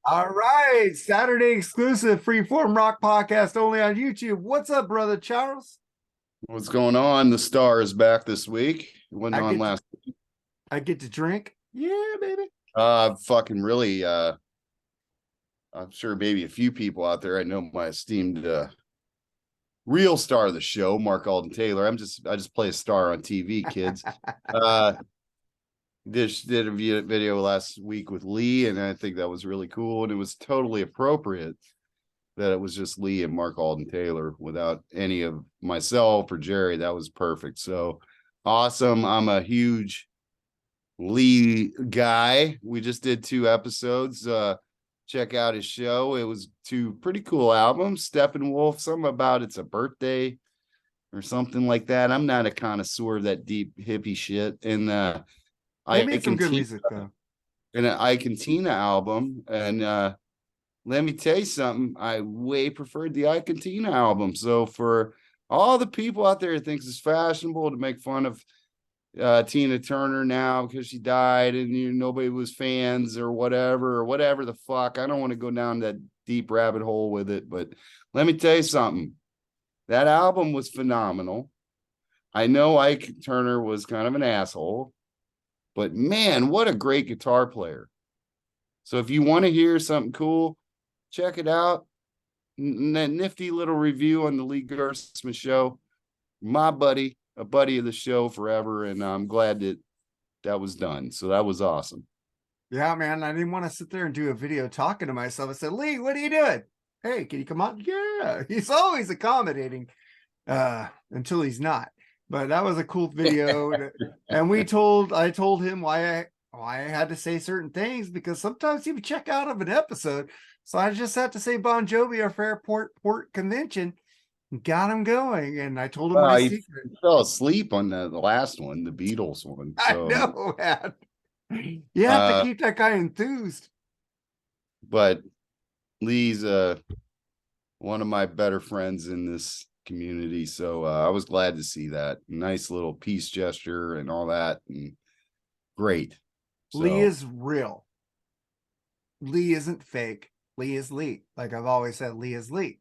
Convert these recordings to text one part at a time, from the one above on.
All right, Saturday exclusive Freeform Rock podcast only on YouTube. What's up, brother Charles? What's going on? The Star is back this week. It wasn't I on get last. I get to drink. Yeah, baby. Fucking really. I'm sure maybe a few people out there. I know my esteemed real star of the show, Mark Alden Taylor. I just play a star on TV, kids. Did a video last week with Lee, and I think that was really cool, and it was totally appropriate that it was just Lee and Mark Alden Taylor without any of myself or Jerry. That was perfect. So awesome. I'm a huge Lee guy. We just did 2 episodes. Check out his show. It was 2 pretty cool albums. Steppenwolf, something about it's a birthday or something like that. I'm not a connoisseur of that deep hippie shit. And They made some good music though. And an Icontina album. And let me tell you something. I way preferred the Icontina album. So for all the people out there who thinks it's fashionable to make fun of Tina Turner now because she died and nobody was fans or whatever the fuck. I don't want to go down that deep rabbit hole with it, but let me tell you something. That album was phenomenal. I know Ike Turner was kind of an asshole, but man, what a great guitar player. So if you want to hear something cool, check it out. That nifty little review on the Lee Gersman show. My buddy, a buddy of the show forever, and I'm glad that was done. So that was awesome. Yeah, man. I didn't want to sit there and do a video talking to myself. I said, Lee, what are you doing? Hey, can you come on? Yeah, he's always accommodating until he's not. But that was a cool video. And I told him why I had to say certain things, because sometimes you check out of an episode. So I just had to say Bon Jovi or Fairport Port Convention. Got him going, and I told him my secret. He fell asleep on the last one, the Beatles one. So. I know, man. You have to keep that guy enthused. But Lee's one of my better friends in this community, so I was glad to see that. Nice little peace gesture and all that, and great. So. Lee is real. Lee isn't fake. Lee is Lee. Like I've always said, Lee is Lee.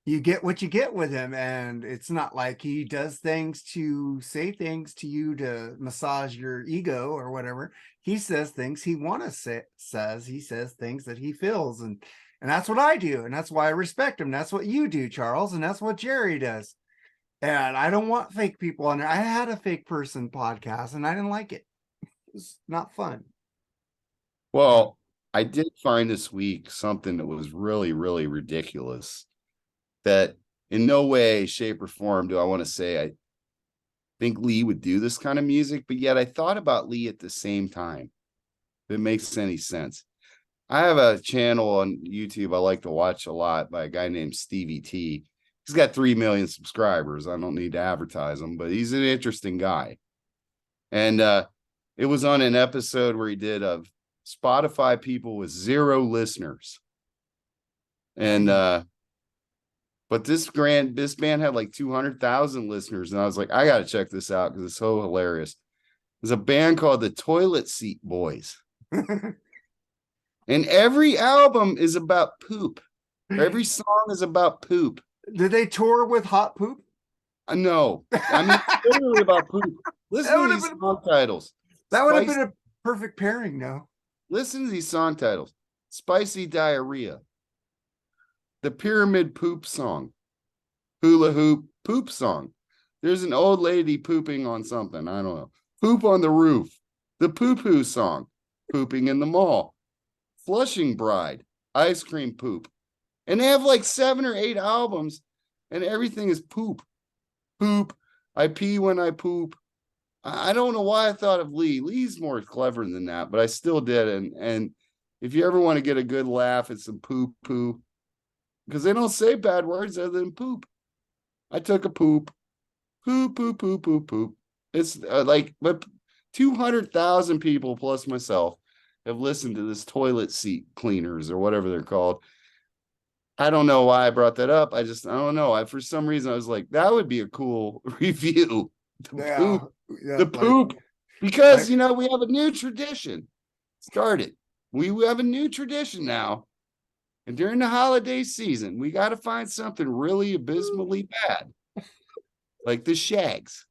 You get what you get with him, and it's not like he does things to say things to you to massage your ego or whatever. He says things he says. He says things that he feels, and that's what I do, and that's why I respect him. That's what you do, Charles, and that's what Jerry does. And I don't want fake people on there. I had a fake person podcast, and I didn't like it. It was not fun. Well, I did find this week something that was really, really ridiculous. That in no way, shape, or form do I want to say I think Lee would do this kind of music, but yet I thought about Lee at the same time. If it makes any sense. I have a channel on YouTube I like to watch a lot by a guy named Stevie T. He's got 3 million subscribers. I don't need to advertise him, but he's an interesting guy. And it was on an episode where he did of Spotify people with 0 listeners. And but this band had like 200,000 listeners, and I was like, I got to check this out because it's so hilarious. There's a band called the Toilet Seat Boys. And every album is about poop. Every song is about poop. Did they tour with Hot Poop? No. I mean, literally about poop. Listen to these song titles. That would have been a perfect pairing, no? Listen to these song titles. Spicy Diarrhea. The Pyramid Poop Song. Hula Hoop Poop Song. There's an old lady pooping on something. I don't know. Poop on the Roof. The Poo Poo Song. Pooping in the Mall. Flushing Bride, Ice Cream Poop. And they have like 7 or 8 albums, and everything is poop. Poop. I pee when I poop. I don't know why I thought of Lee. Lee's more clever than that, but I still did. And if you ever want to get a good laugh, it's some poo poo. Because they don't say bad words other than poop. I took a poop. Poop, poop, poop, poop, poop. It's but 200,000 people plus myself have listened to this Toilet Seat Cleaners or whatever they're called. I don't know why I brought that up. I don't know. For some reason, I was like, that would be a cool review. The poop. Because, we have a new tradition. We have a new tradition now And during the holiday season, we got to find something really abysmally bad, like the Shags.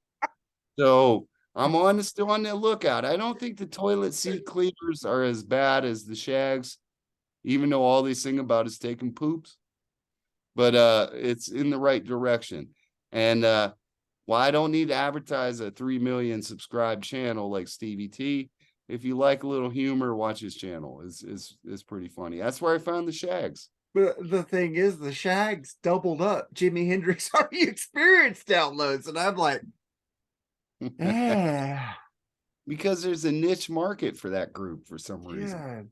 So I'm still on the lookout. I don't think the toilet seat cleaners are as bad as the Shags, even though all they sing about is taking poops. But it's in the right direction. And well, I don't need to advertise a 3 million subscribed channel like Stevie T. If you like a little humor, watch his channel. It's pretty funny. That's where I found the Shags. But the thing is, the Shags doubled up Jimi Hendrix already experienced downloads, and I'm like, yeah, Because there's a niche market for that group for some reason. God,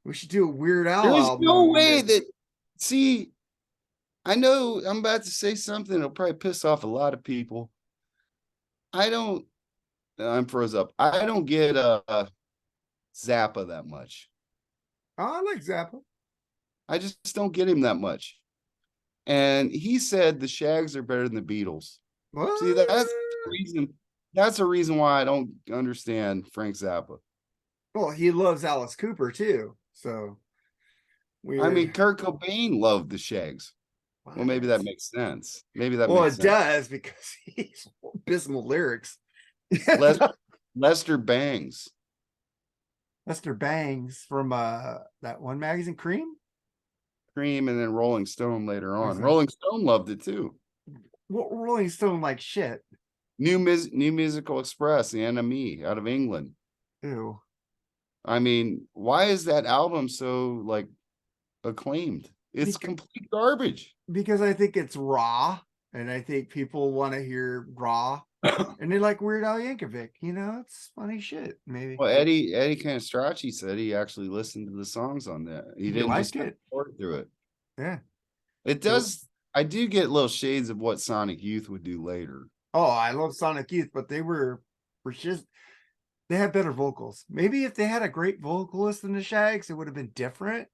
we should do a Weird Al There's album. no way that. See, I know I'm about to say something that'll probably piss off a lot of people. I'm froze up. I don't get Zappa that much. Oh, I like Zappa. I just don't get him that much. And he said the Shags are better than the Beatles. What? See, that's the reason. That's a reason why I don't understand Frank Zappa. Well, he loves Alice Cooper too, so weird. I mean, Kurt Cobain loved the Shags. Well, maybe that makes sense. Maybe that well, makes it sense. does because he's abysmal lyrics. Lester Bangs. Lester Bangs from that one magazine, Cream. Cream, and then Rolling Stone later on. Okay. Rolling Stone loved it too. Well, Rolling Stone like shit. New Musical Express, the NME out of England. Ew. I mean, why is that album so like acclaimed? It's complete garbage. Because I think it's raw, and I think people want to hear raw, and they like Weird Al Yankovic. You know, it's funny shit. Maybe. Well, Eddie Canestracci said he actually listened to the songs on that. He didn't just record through it. Yeah, it does. I do get little shades of what Sonic Youth would do later. Oh, I love Sonic Youth, but they were just they had better vocals. Maybe if they had a great vocalist than the Shags, it would have been different.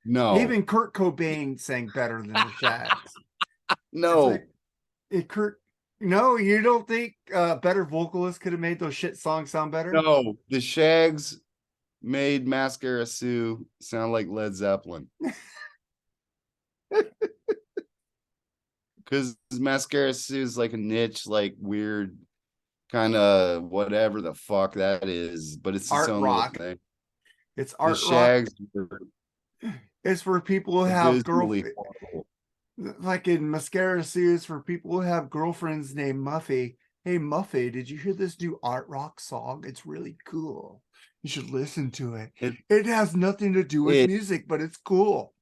No, even Kurt Cobain sang better than the Shags. No, no, you don't think better vocalists could have made those shit songs sound better? No, the Shags made Mascara Sue sound like Led Zeppelin. Because Mascara Sue is like a niche, like weird kind of whatever the fuck that is, but it's art rock thing. It's art the Shags rock. It's for people who have girlfriends. Like in Mascara Sue's for people who have girlfriends named Muffy. Hey Muffy, did you hear this new art rock song? It's really cool. You should listen to it. It has nothing to do with music, but it's cool.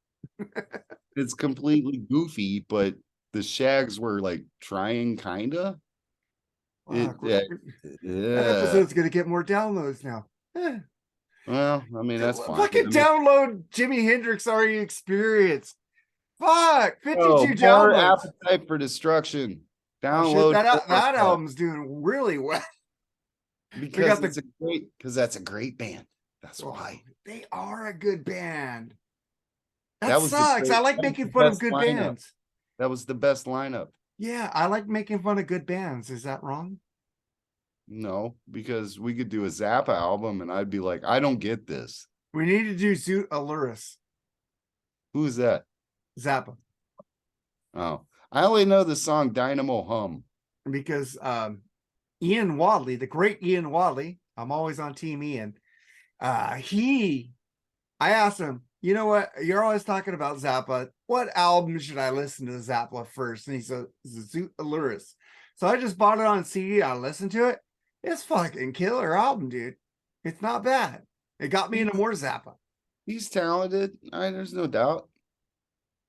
It's completely goofy, but the Shags were like trying, kinda. That episode's gonna get more downloads now. Well, I mean, that's fine. Fucking download Jimi Hendrix already experienced. Fuck, 52 downloads. Appetite for Destruction. Download that album's doing really well. Because that's a great band. That's why. They are a good band. That sucks. I like making fun of good bands. That was the best lineup. Yeah, I like making fun of good bands. Is that wrong? No, because we could do a Zappa album and I'd be like, I don't get this. We need to do Zoot Allurus. Who's that? Zappa. Oh, I only know the song Dynamo Hum. Because Ian Wadley, the great Ian Wadley, I'm always on Team Ian. I asked him, you know what? You're always talking about Zappa. What album should I listen to Zappa first? And he said, Zoot Allurus. So I just bought it on CD. I listened to it. It's fucking killer album, dude. It's not bad. It got me into more Zappa. He's talented. There's no doubt.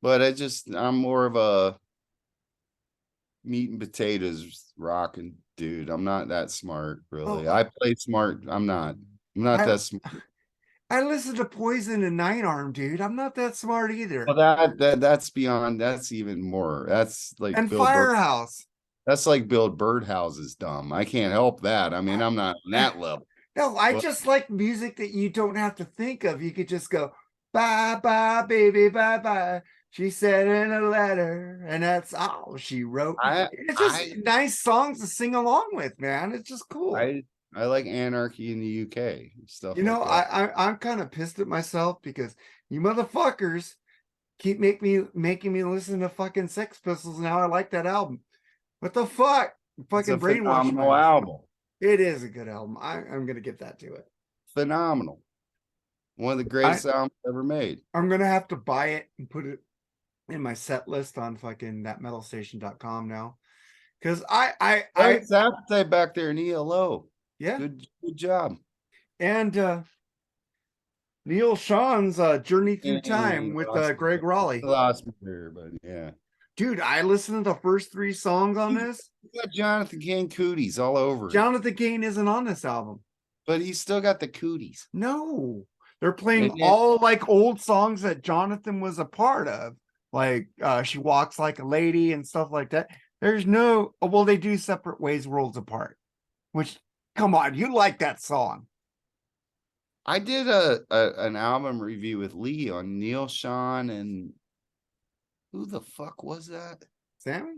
But I'm more of a meat and potatoes rocking dude. I'm not that smart, really. I play smart. I'm not that smart. I listen to Poison and Nine Arm, dude. I'm not that smart either. Well, that's beyond. That's even more. That's like and Bill Firehouse. That's like Bill Birdhouse is dumb. I can't help that. I mean, I'm not on that level. No, I just like music that you don't have to think of. You could just go, bye, bye, baby, bye, bye. She said in a letter, and that's all she wrote. It's just nice songs to sing along with, man. It's just cool. I like Anarchy in the UK stuff. You know, I'm kind of pissed at myself because you motherfuckers keep making me listen to fucking Sex Pistols. Now I like that album. What the fuck? It's a Fucking brainwashed phenomenal my. album. It is a good album. I'm gonna get that to it. Phenomenal. One of the greatest albums ever made. I'm gonna have to buy it and put it in my set list on fucking thatmetalstation.com now. Because It's Appetite back there in ELO. yeah. Good job. And Neil Sean's Journey Through Time with Greg Raleigh. Lost me there, but yeah. Dude, I listened to the first 3 songs on this. You got Jonathan Cain cooties all over. Jonathan Cain isn't on this album. But he's still got the cooties. No. They're playing all like old songs that Jonathan was a part of. Like She Walks Like a Lady and stuff like that. There's no, well, they do Separate Ways Worlds Apart. Which, come on, you like that song. I did an album review with Lee on Neil Sean and who the fuck was that? Sammy?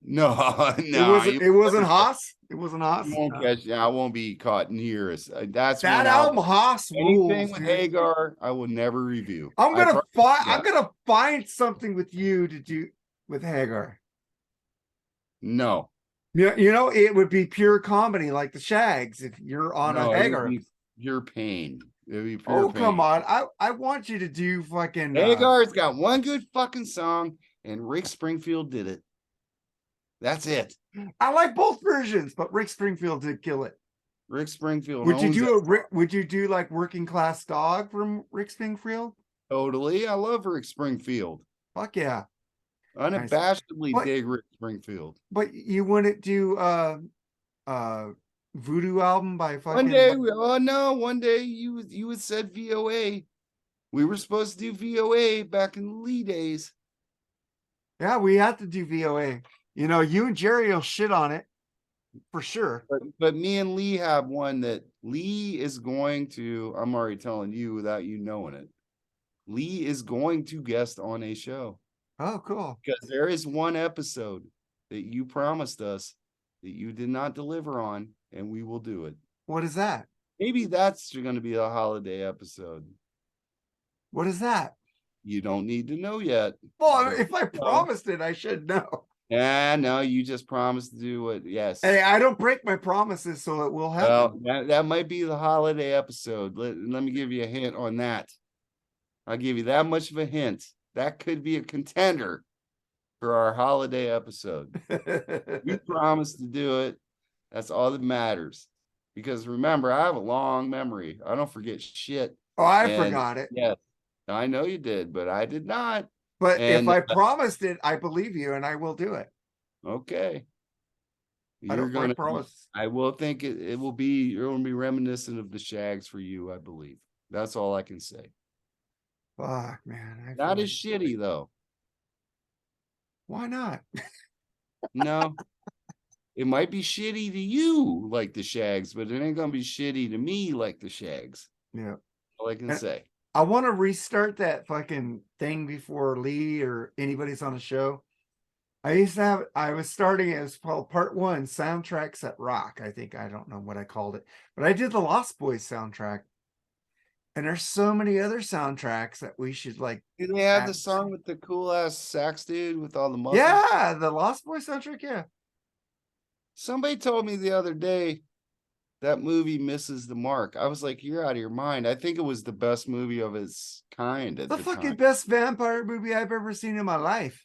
No, It wasn't Haas. It wasn't Haas. I won't be caught near us. That's that album. Haas rules. Anything with Hagar, I will never review. I'm gonna find something with you to do with Hagar. No. You know, it would be pure comedy like the Shags if you're on a Hagar. Pure pain. It would be pure pain. Come on. I want you to do fucking Hagar's got one good fucking song, and Rick Springfield did it. That's it. I like both versions, but Rick Springfield did kill it. Rick Springfield. Would you do like Working Class Dog from Rick Springfield? Totally. I love Rick Springfield. Fuck yeah. Unabashedly dig Rick Springfield. But you wouldn't do Voodoo album by fucking one day you had said VOA. We were supposed to do VOA back in the Lee days. Yeah, we had to do VOA. You know, you and Jerry will shit on it for sure. But me and Lee have one that Lee is going to, I'm already telling you without you knowing it. Lee is going to guest on a show. Oh, cool. Because there is one episode that you promised us that you did not deliver on, and we will do it. What is that? Maybe that's going to be a holiday episode. What is that? You don't need to know yet. Well, if I promised it, I should know. Yeah, no, you just promised to do it. Yes. Hey, I don't break my promises, so it will happen. Well, that might be the holiday episode. Let me give you a hint on that. I'll give you that much of a hint. That could be a contender for our holiday episode. You promised to do it. That's all that matters. Because remember, I have a long memory. I don't forget shit. Oh, I forgot it. Yes, I know you did, but I did not. But if I promised it, I believe you, and I will do it. Okay. You're going to promise. I will think it will be. You're going to be reminiscent of the Shags for you, I believe. That's all I can say. Fuck, man. Not as shitty though. Why not? No. It might be shitty to you like the Shags, but it ain't gonna be shitty to me like the Shags. Yeah. All I can say. I want to restart that fucking thing before Lee or anybody's on the show. I was starting it was called Part 1, Soundtracks that Rock. I don't know what I called it, but I did the Lost Boys soundtrack. And there's so many other soundtracks that we should like. Do they have the song with the cool ass sax dude with all the muscles? Yeah, the Lost Boys soundtrack. Yeah. Somebody told me the other day that movie misses the mark. I was like, you're out of your mind. I think it was the best movie of its kind. The fucking best vampire movie I've ever seen in my life.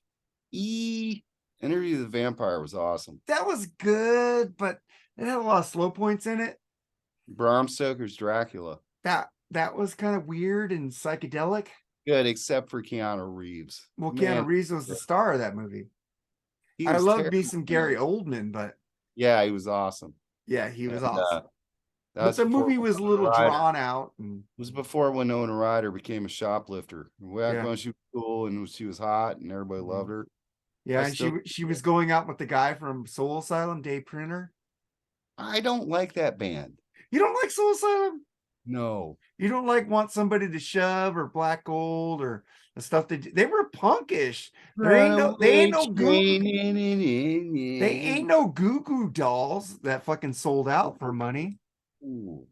Interview with the Vampire was awesome. That was good, but it had a lot of slow points in it. Bram Stoker's Dracula. That was kind of weird and psychedelic. Good, except for Keanu Reeves. Well, Keanu Reeves was the star of that movie. I love me some Gary Oldman, but yeah, he was awesome. Yeah, he was awesome. But the movie was a little drawn out. And it was before Winona Ryder became a shoplifter. When she was cool and she was hot and everybody loved her. Yeah, and she was going out with the guy from Soul Asylum, Dave Printer. I don't like that band. You don't like Soul Asylum? No. You don't like Want Somebody to Shove or Black Gold or the stuff they were punkish. They ain't no Goo Goo Dolls that fucking sold out for money. Ooh.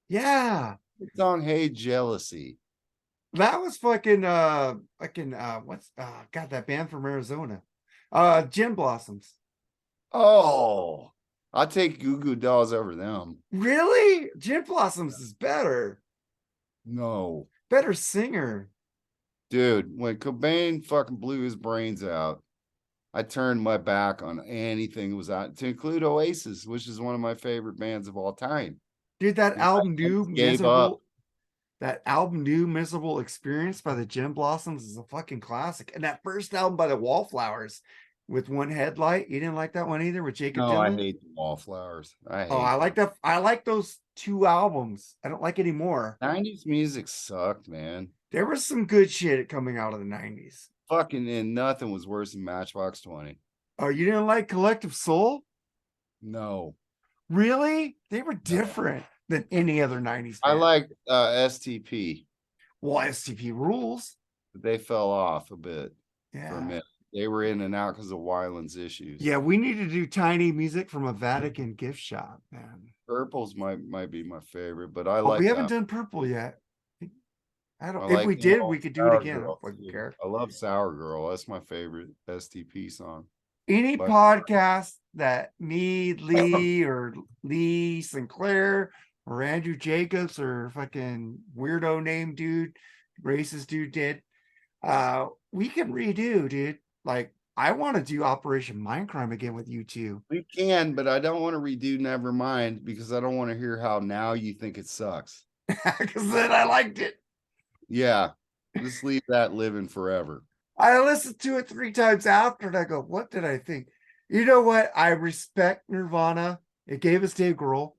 Yeah. It's on Hey Jealousy. That was what's God, that band from Arizona. Gin Blossoms. Oh, I'll take Goo Goo Dolls over them. Really? Gin Blossoms is better. No, Better singer. dude, when Cobain fucking blew his brains out, I turned my back on anything that was out, to include Oasis, which is one of my favorite bands of all time. Dude, that And album I just gave up. New Miserable Experience by the Gin Blossoms is a fucking classic. And that first album by the Wallflowers with One Headlight, you didn't like that one either with Jacob No, I Dylan? hate the Wallflowers. I Oh, I hate like them. that. I like those two albums. I don't like anymore. 90s music sucked, man. There was some good shit coming out of the 90s. Fucking and nothing was worse than Matchbox 20. Oh, you didn't like Collective Soul? No, Really? They were no. different than any other 90s I band. like STP, Well, STP rules. but they fell off a bit for a Yeah. minute. They were in and out because of Weiland's issues. Yeah, we need to do tiny music from a Vatican gift shop, man. Purple's might be my favorite, but I Oh, we like haven't done purple yet. I I don't, if like we did, we could do it Sour again. I Girl don't fucking too. care. I love Sour Girl. That's my favorite STP song. Any But podcast that me, Lee, or Lee Sinclair, or Andrew Jacobs, or fucking weirdo name dude, racist dude did, we can redo, dude. Like, I want to do Operation Mindcrime again with you two. we can, but I don't want to redo Nevermind because I don't want to hear how now you think it sucks. Because then I liked it. Yeah, just leave that living forever. I listened to it 3 times after and I go, what did I think? You know what? I respect Nirvana. It gave us Dave Grohl.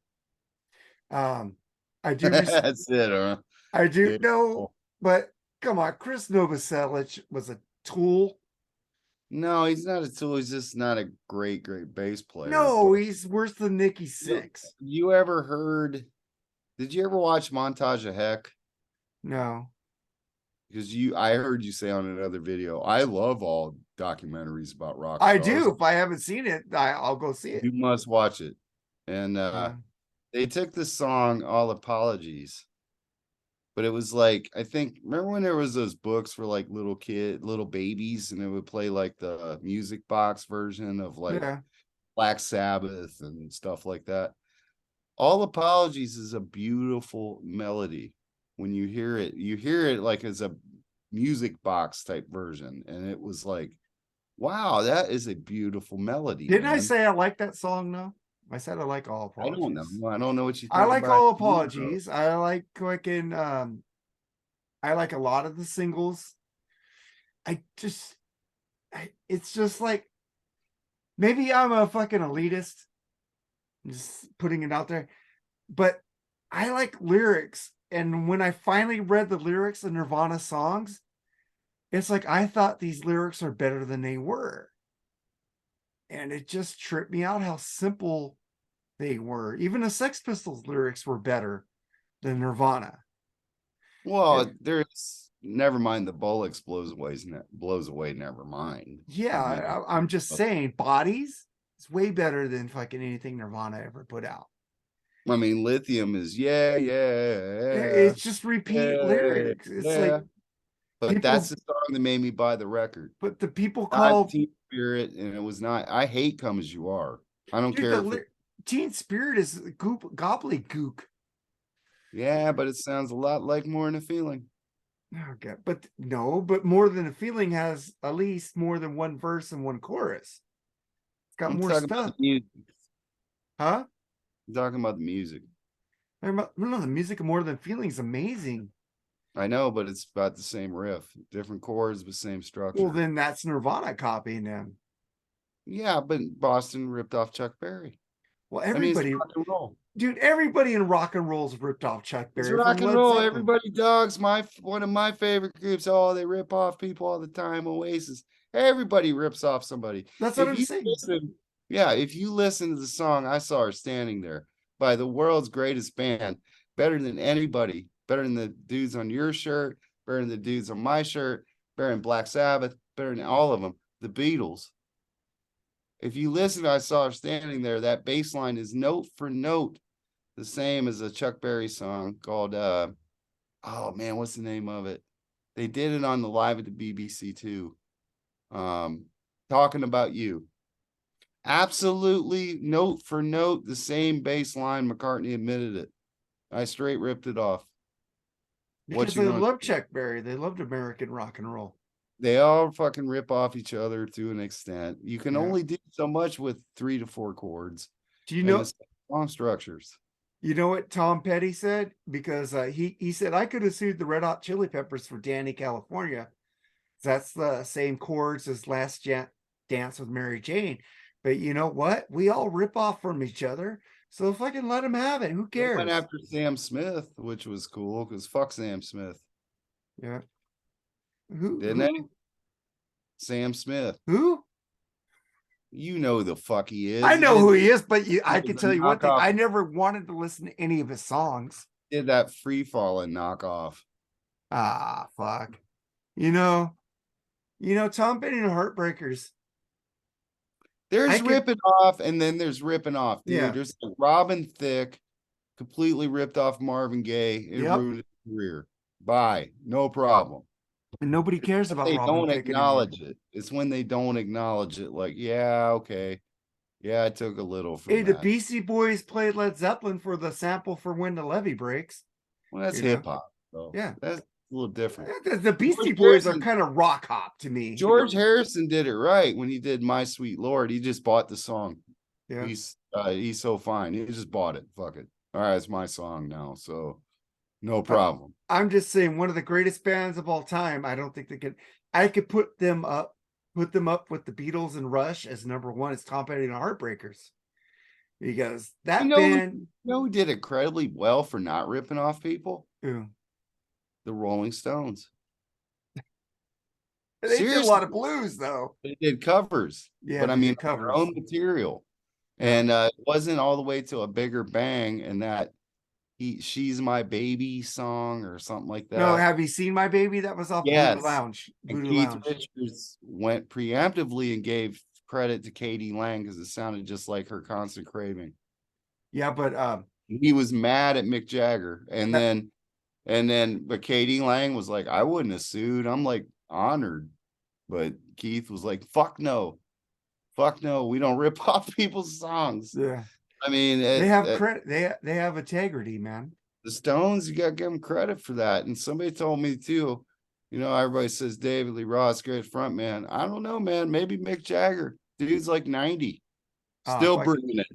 Um, I do That's it, huh? I do Dave know, Grohl. but come on, Chris Novoselic was a tool. No, he's not a tool. He's just not a great bass player. No, But he's worse than Nikki you, Six. you ever heard? Did you ever watch Montage of Heck? No, Because I heard you say on another video, I love all documentaries about rock I stars. do. If I haven't seen it, I'll go see it. You must watch it. And Uh, they took the song All Apologies, but it was like, I think, remember when there was those books for like little babies, and it would play like the music box version of like yeah. Black Sabbath and stuff like that. All Apologies is a beautiful melody. When you hear it like as a music box type version. And it was like, wow, that is a beautiful melody, Didn't I man. say I like that song? No, I said I like All I don't know. Apologies. I don't know what you I think like about All Hero. Apologies. I like I like a lot of the singles. I just it's just like maybe I'm a fucking elitist, just putting it out there, but I like lyrics. And when I finally read the lyrics of Nirvana songs, it's like I thought these lyrics are better than they were. And it just tripped me out how simple they were. Even the Sex Pistols lyrics were better than Nirvana. Well, there's never mind the Bullocks blows away, never mind. Yeah, I mean, I'm just saying, Bodies is way better than fucking anything Nirvana ever put out. Lithium is yeah, It's just repeat yeah, lyrics. It's like yeah. But that's people, the song that made me buy the record. but the people Not call, Teen Spirit, and it was not. I hate Come As You Are. I don't dude, care if it. Teen Spirit is gobbledygook. Yeah, but it sounds a lot like More Than a Feeling. Okay, but no, but More Than a Feeling has at least more than one verse and one chorus. It's got I'm more talking about stuff, the music. huh? I'm talking about the music. No, the music of More Than Feeling is amazing. I know, but it's about the same riff, different chords, but same structure. Well, then that's Nirvana copying them. Yeah, but Boston ripped off Chuck Berry. Well, I mean, it's everybody, rock and roll. dude, everybody in rock and roll's ripped off Chuck It's Berry from rock and Led roll. Zeppelin. Everybody dogs. One of my favorite groups. Oh, they rip off people all the time. Oasis. Everybody rips off somebody. That's what I'm If you saying. listen, yeah, if you listen to the song "I Saw Her Standing There" by the world's greatest band, better than anybody, better than the dudes on your shirt, better than the dudes on my shirt, better than Black Sabbath, better than all of them, the Beatles. If you listen to "I Saw Her Standing There," that bass line is note for note the same as a Chuck Berry song called oh man, what's the name of it? They did it on the live at the BBC too. Talking about you. Absolutely, note for note, the same bass line. McCartney admitted it. I straight ripped it off. Because they love Chuck Berry. They loved American rock and roll. They all fucking rip off each other to an extent. You can only do so much with 3 to 4 chords. Do you know song structures? You know what Tom Petty said? Because he said, I could have sued the Red Hot Chili Peppers for Danny California. That's the same chords as Last Dance with Mary Jane. But you know what? We all rip off from each other. So if I can let him have it, who cares? They went after Sam Smith, which was cool because fuck Sam Smith. Yeah. Didn't they? Sam Smith. Who? You know the fuck he is. I know who he is, but I can tell you one thing. I never wanted to listen to any of his songs. Did that Free Fallin' knockoff. Ah, fuck. You know, Tom Petty and Heartbreakers. There's ripping off, and then there's ripping off, dude. Yeah. There's Robin Thicke, completely ripped off Marvin Gaye. It ruined his career. Bye. No problem. And nobody cares about they Robin don't Thicke acknowledge anymore. it. It's when they don't acknowledge it. Like, yeah, okay. Yeah, I took a little from Hey, that. the Beastie Boys played Led Zeppelin for the sample for When the Levee Breaks. Well, that's hip-hop, though. Yeah. That's a little different. The Beastie Boys are kind of rock hop to me. George Harrison did it right when he did My Sweet Lord. He just bought the song. Yeah. He's so fine. He just bought it. Fuck it. All right, it's my song now. So no problem. I'm just saying, one of the greatest bands of all time. I don't think I could put them up with the Beatles and Rush as number one. It's Tom Petty and the Heartbreakers. Because that band, who did incredibly well for not ripping off people? Who? The Rolling Stones. They did a lot of blues, though. They did covers. Yeah, but I mean, covers. Their own material. And it wasn't all the way to A Bigger Bang and that She's My Baby song or something like that. No, Have You Seen My Baby? That was off Voodoo Lounge. And Keith Richards went preemptively and gave credit to Katie Lang because it sounded just like Her Constant Craving. Yeah, but he was mad at Mick Jagger. But Katie Lang was like, I wouldn't have sued. I'm like honored. But Keith was like, fuck no. We don't rip off people's songs. Yeah. I mean, they have credit. They have integrity, man. The Stones, you got to give them credit for that. And somebody told me too, everybody says David Lee Roth, great front man. I don't know, man. Maybe Mick Jagger. Dude's like 90. Still bringing it.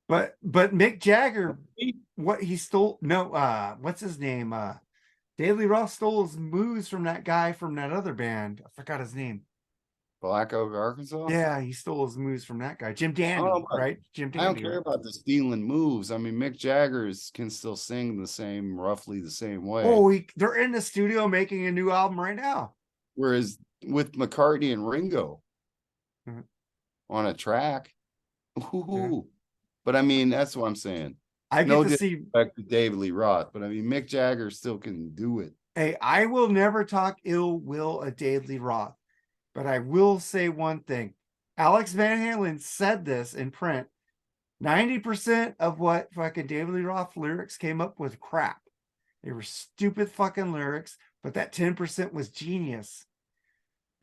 But Mick Jagger, what he stole? No, what's his name? David Lee Roth stole his moves from that guy from that other band. I forgot his name. Black Oak, Arkansas? Yeah, he stole his moves from that guy. Jim Dandy, right? Jim Dandy. I don't care about the stealing moves. I mean, Mick Jagger can still sing roughly the same way. Oh, they're in the studio making a new album right now. Whereas with McCartney and Ringo on a track. But I mean, that's what I'm saying. I get to see back to David Lee Roth, but I mean, Mick Jagger still can do it. Hey, I will never talk ill will of David Lee Roth. But I will say one thing. Alex Van Halen said this in print. 90% of what fucking David Lee Roth lyrics came up with crap. They were stupid fucking lyrics, but that 10% was genius.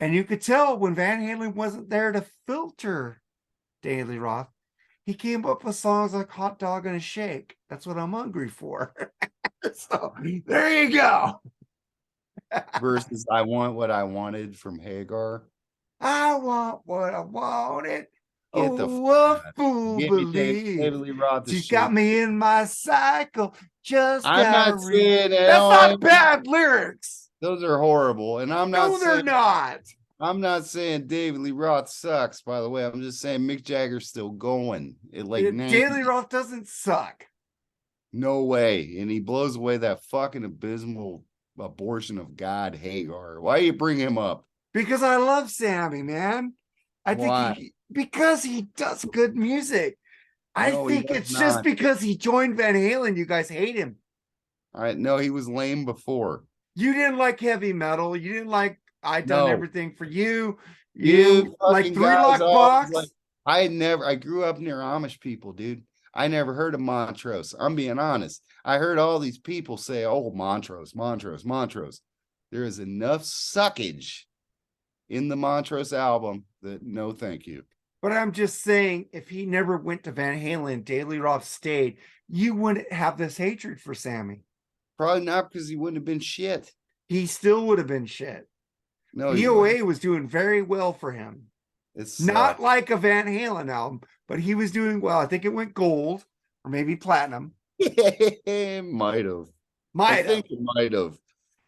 And you could tell when Van Halen wasn't there to filter David Lee Roth, he came up with songs like Hot Dog and a Shake. That's what I'm hungry for. So there you go. Versus I Want What I Wanted from Hagar. I want what I wanted. Get the a fool believes. She got me in my cycle. Just I'm not saying that's not bad lyrics. Those are horrible. And I'm not they're not. I'm not saying David Lee Roth sucks, by the way. I'm just saying Mick Jagger's still going. David Lee Roth doesn't suck. No way. And he blows away that fucking abysmal abortion of God, Hagar. Why you bring him up? Because I love Sammy, man. I think because he does good music. I think it's just because he joined Van Halen, you guys hate him. All right, no, he was lame before. You didn't like heavy metal. You didn't like I Done Everything for You. You like Three Lock Box. I grew up near Amish people, dude. I never heard of Montrose. I'm being honest. I heard all these people say, oh, Montrose. There is enough suckage in the Montrose album that no thank you. But I'm just saying, if he never went to Van Halen, Daily Roth stayed, you wouldn't have this hatred for Sammy. Probably not, because he wouldn't have been shit. He still would have been shit. No, he DOA wouldn't. was doing very well for him. It's Not like a Van Halen album, but he was doing well. I think it went gold or maybe platinum. might have. I Might have. think it might have.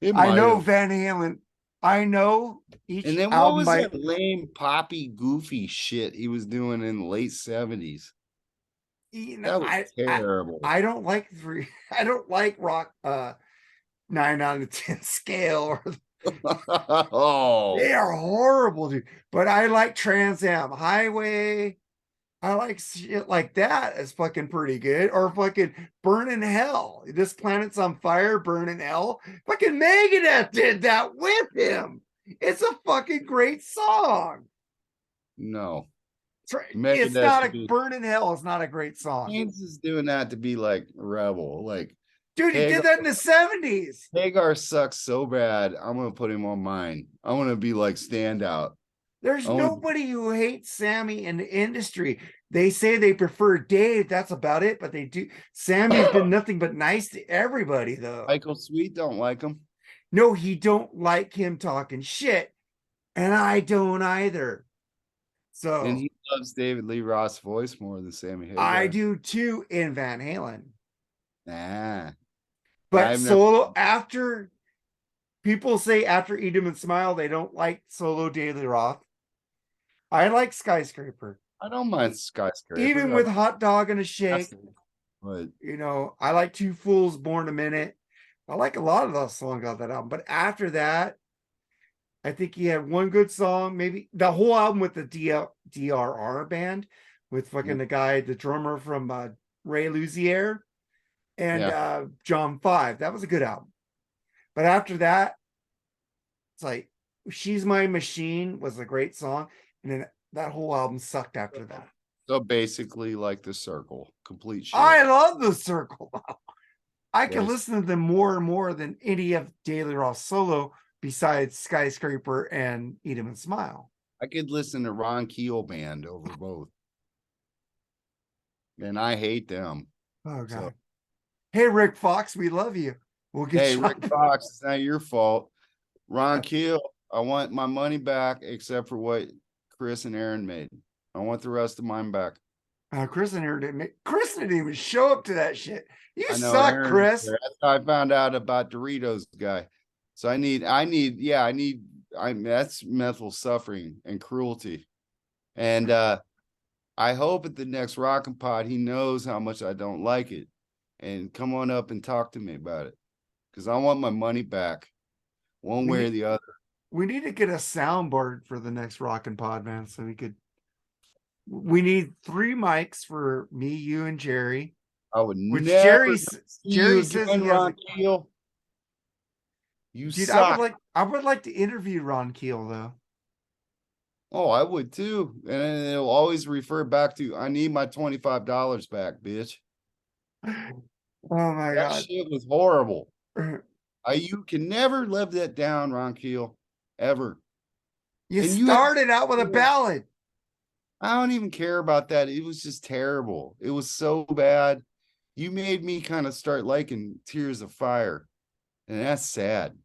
It I might know have. Van Halen. I know each And then what album was by that lame poppy goofy shit he was doing in the late 70s? you know, That was terrible. I don't like I don't like rock 9 out of 10 scale. Oh, They are horrible, dude. But I like Trans Am Highway. I like shit like that. It's fucking pretty good. Or fucking Burn in Hell. This planet's on fire, burn in hell. Fucking Megadeth did that with him. It's a fucking great song. no. It's Megadeth not should a be- Burn in Hell is not a great song. Haynes is doing that to be like rebel. Like, Dude, he Hagar, did that in the 70s. Hagar sucks so bad. I'm gonna put him on mine. I want to be like standout. There's I wanna- nobody who hates Sammy in the industry. They say they prefer Dave. That's about it. But they do. Sammy's been nothing but nice to everybody, though. Michael Sweet don't like him. No, he don't like him talking shit, and I don't either. So And he loves David Lee Roth's voice more than Sammy Hagar. I do too in Van Halen. Nah. But I've never- solo after people say after Eat 'Em and Smile, they don't like solo Daily Roth. I like Skyscraper. I don't mind Skyscraper. Even with Hot Dog and a Shake, But you know, I like Two Fools Born a Minute. I like a lot of those songs on that album. But after that, I think he had one good song, maybe the whole album with the DRR band with fucking the guy, the drummer from Ray Luzier and John 5. That was a good album. But after that, it's like She's My Machine was a great song. And then that whole album sucked after that. so basically like The Circle, complete shit. I love The Circle. I can Yes. listen to them more and more than any of Daily Roth solo besides Skyscraper and Eat 'Em and Smile. I could listen to Ron Keel band over both. And I hate them. Oh, God. So- Hey, Rick Fox, we love you. We'll get Hey, you Rick on- Fox, it's not your fault. Ron Keel, I want my money back except for what Chris and Aaron made. I want the rest of mine back. Chris didn't even show up to that shit. You I know suck, Aaron's Chris. there. That's how I found out about Doritos guy. So that's mental suffering and cruelty. And I hope at the next Rockin' Pod he knows how much I don't like it. And come on up and talk to me about it. Because I want my money back. One way or the other. We need to get a soundboard for the next Rockin' Pod, man, so we need 3 mics for me, you, and Jerry. I would Which never Jerry you says again, he has Ron Keel. You Dude, suck. I would like to interview Ron Keel though. Oh, I would too. And it'll always refer back to I need my $25 back, bitch. Oh my That God. shit was horrible. You can never live that down, Ron Keel. Ever. You And you started out with a ballad. I don't even care about that. It was just terrible. It was so bad. You made me kind of start liking Tears of Fire. And that's sad.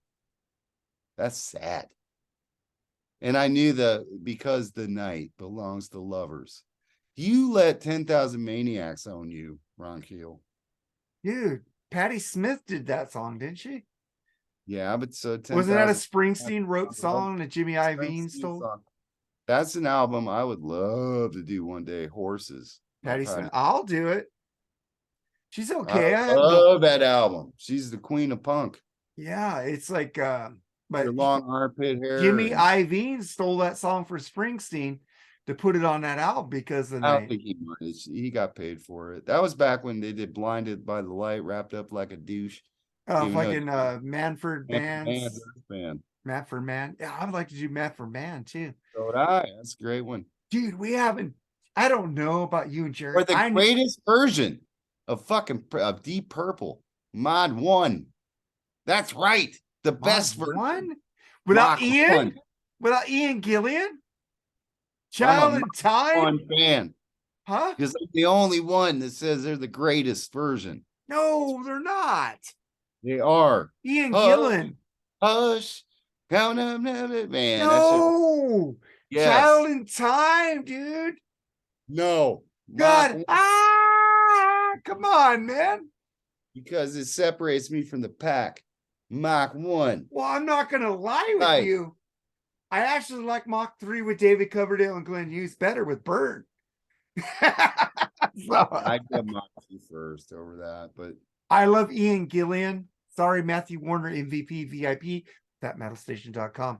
That's sad. And I knew because the night belongs to lovers. You let 10,000 Maniacs own you, Ron Keel. Dude, Patti Smith did that song, didn't she? Yeah, but so 10,000 Wasn't that a Springsteen wrote song that Jimmy Iovine stole? song. That's an album I would love to do one day. Horses. Patti Smith. I'll do it. She's okay. I love that album. She's the queen of punk. Yeah, it's like but Your long armpit hair. Jimmy and- Iovine stole that song for Springsteen to put it on that album because of the I don't night. think he might. He got paid for it. That was back when they did Blinded by the Light, wrapped up like a douche. even though Fucking it's- Manford Bands. Band. Manford Man. Yeah, I would like to do Manford Man too. So would I. That's a great one. Dude, we haven't. I don't know about you and Jerry. Or the I greatest version of fucking of Deep Purple, Mod 1. That's right. The Mach best version. 1? Without Mach Ian? 1. Without Ian Gillian? I'm Child a in Mach Time? 1 fan Huh? because I'm the only one that says they're the greatest version. No, they're not. They are. Ian Hush, Gillan. hush, count up, man. That shit. No. Yes. Child in Time, dude. No. Mach God. 1, Come on, man. because it separates me from the pack. Mach 1. Well, I'm not gonna lie with Right. you. I actually like Mach 3 with David Coverdale and Glenn Hughes better with Bird. I'd get Mach 2 first over that, but I love Ian Gillian. Sorry, Matthew Warner, MVP, VIP, thatmetalstation.com.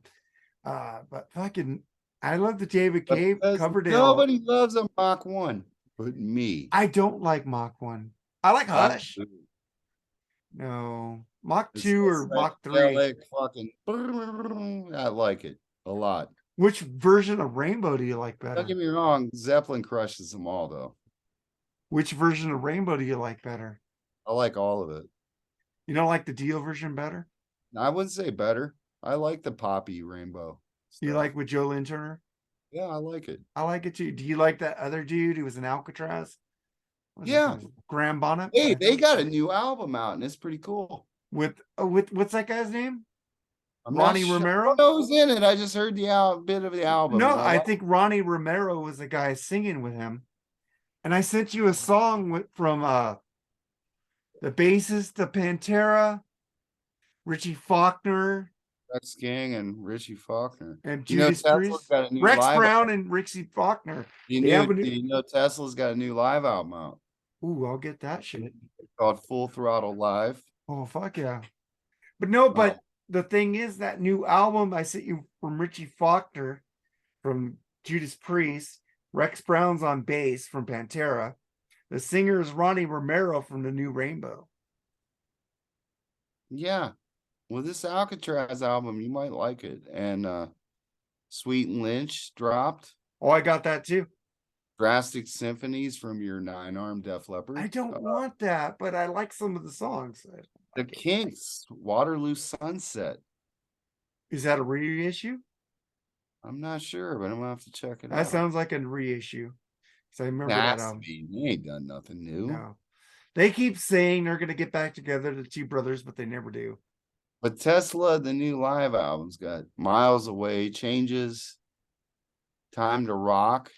But fucking, I love the David because Coverdale. nobody loves a Mach 1 but me. I don't like Mach 1. I like I Hush. do. No. Mach It's 2 or Mach 3. psychedelic fucking. I like it a lot. Which version of Rainbow do you like better? Don't get me wrong, Zeppelin crushes them all though. Which version of Rainbow do you like better? I like all of it. You don't like the Dio version better? I wouldn't say better. I like the poppy rainbow. You stuff. like with Joe Lynn Turner? Yeah, I like it. I like it too. Do you like that other dude who was in Alcatraz? What's his Yeah. name? Graham Bonnet. Hey, they got a new album out and it's pretty cool. with what's that guy's name? I'm not Ronnie sure- Romero? I don't know who's in it. I just heard the bit of the album. No, and I like- think Ronnie Romero was the guy singing with him. And I sent you a song from the bassist, the Pantera, Richie Faulkner, Rex Gang and Richie Faulkner. and You know, Judas Tesla's Priest. got a new Rex live. Brown and Richie Faulkner. You they have a knew, new- you know Tesla's got a new live album out Ooh, I'll get that shit. called Full Throttle Live. Oh, fuck yeah. But no, but Wow. the thing is that new album I sent you from Richie Faulkner from Judas Priest, Rex Brown's on bass from Pantera. The singer is Ronnie Romero from the New Rainbow. Yeah. Well, this Alcatraz album, you might like it. And Sweet and Lynch dropped. Oh, I got that too. Drastic Symphonies from your 9-armed Def Leppard. I don't want that, but I like some of the songs. The Kinks, Waterloo Sunset. Is that a reissue? I'm not sure, but I'm gonna have to check it That out. sounds like a reissue. So I remember that Has to album. be. They ain't done nothing new. No. They keep saying they're gonna get back together, the two brothers, but they never do. But Tesla, the new live album's got Miles Away, Changes, Time to Rock,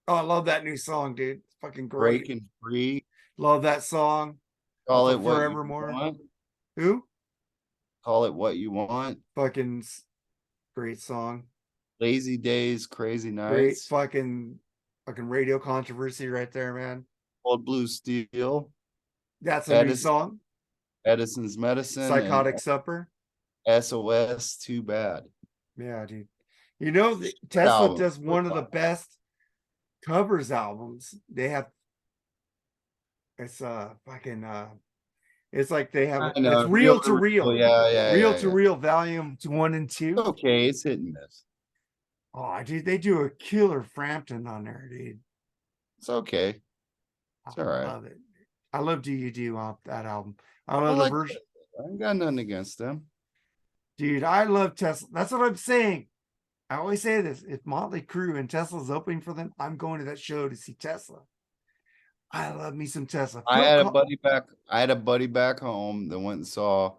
Oh, I love that new song, dude. It's fucking great. Breaking Free. Love that song. Call Off it of what Forevermore. you want. Who? Call it what you want. Fucking great song. Lazy Days, Crazy Great Nights, fucking radio controversy right there, man. Old Blue Steel, That's a new Edison, song. Edison's Medicine, Psychotic Supper. and SOS, Too Bad. Yeah, dude. You know, Tesla album. does one of the best covers albums. They have it's fucking it's like they have I know, it's real to real. Yeah, Real yeah, to yeah. real volume 1 and 2. Okay, it's hit and miss. Oh, dude, they do a killer Frampton on there, dude. It's okay. It's all right. I love it. I love Do You Do off that album. I I love like the version. I ain't got nothing against them. Dude, I love Tesla. That's what I'm saying. I always say this. If Motley Crue and Tesla's opening for them, I'm going to that show to see Tesla. I love me some Tesla. I had a buddy back home that went and saw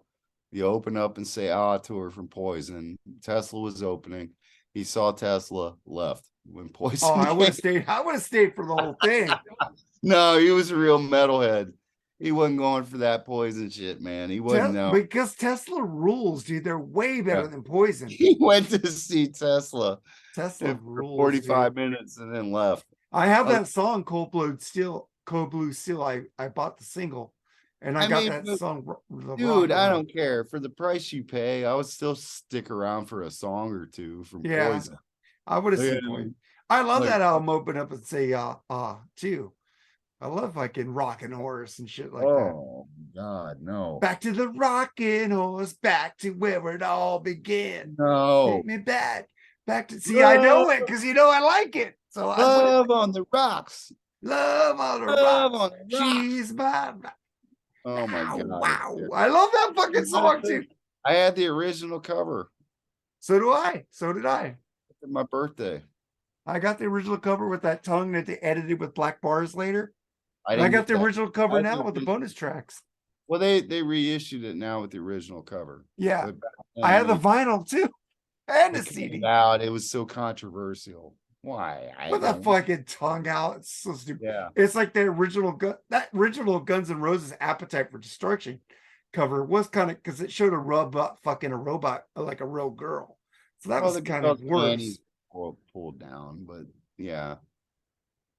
the Open Up and Say Ah tour from Poison. Tesla was opening. He saw Tesla, left when Poison. Oh, I would came. have stayed. I would have stayed for the whole thing. No, he was a real metalhead. He wasn't going for that Poison shit, man. He wasn't. No. Because Tesla rules, dude. They're way better Yeah. than Poison. He went to see Tesla Tesla for rules. 45 dude. minutes and then left. I have Oh. that song, Cold Blue Steel. I bought the single, and I got mean, that but- song. Dude, I don't care. For the price you pay, I would still stick around for a song or two from Yeah. Poison. I would have Look seen at Poison. him. I love Look. that album. Open up and say too. I love fucking Rockin' Horse and shit like that. Oh God, no. Back to the Rockin' Horse, back to where it all began. No. Take me back to see. I know it because I like it. So I put it, Love on the rocks. love on the Love rocks. on the rocks. She's my. Oh my Wow, God. wow. I love that fucking song too. I had the original cover So do I. So did I. for my birthday. I got the original cover with that tongue that they edited with black bars later. I And I didn't got get the that. original I cover had now with the the bonus tracks. well, they reissued it now with the original cover. Yeah. But back I then, had when the vinyl too. And the it came CD. out, it was so controversial. Why? I With the don't. fucking tongue out. It's so stupid. Yeah. It's like the original that original Guns N' Roses Appetite for Destruction cover was kind of because it showed a robot fucking a robot like a real girl. So that Well, was the kind girl's of worse. panties pulled down, but yeah,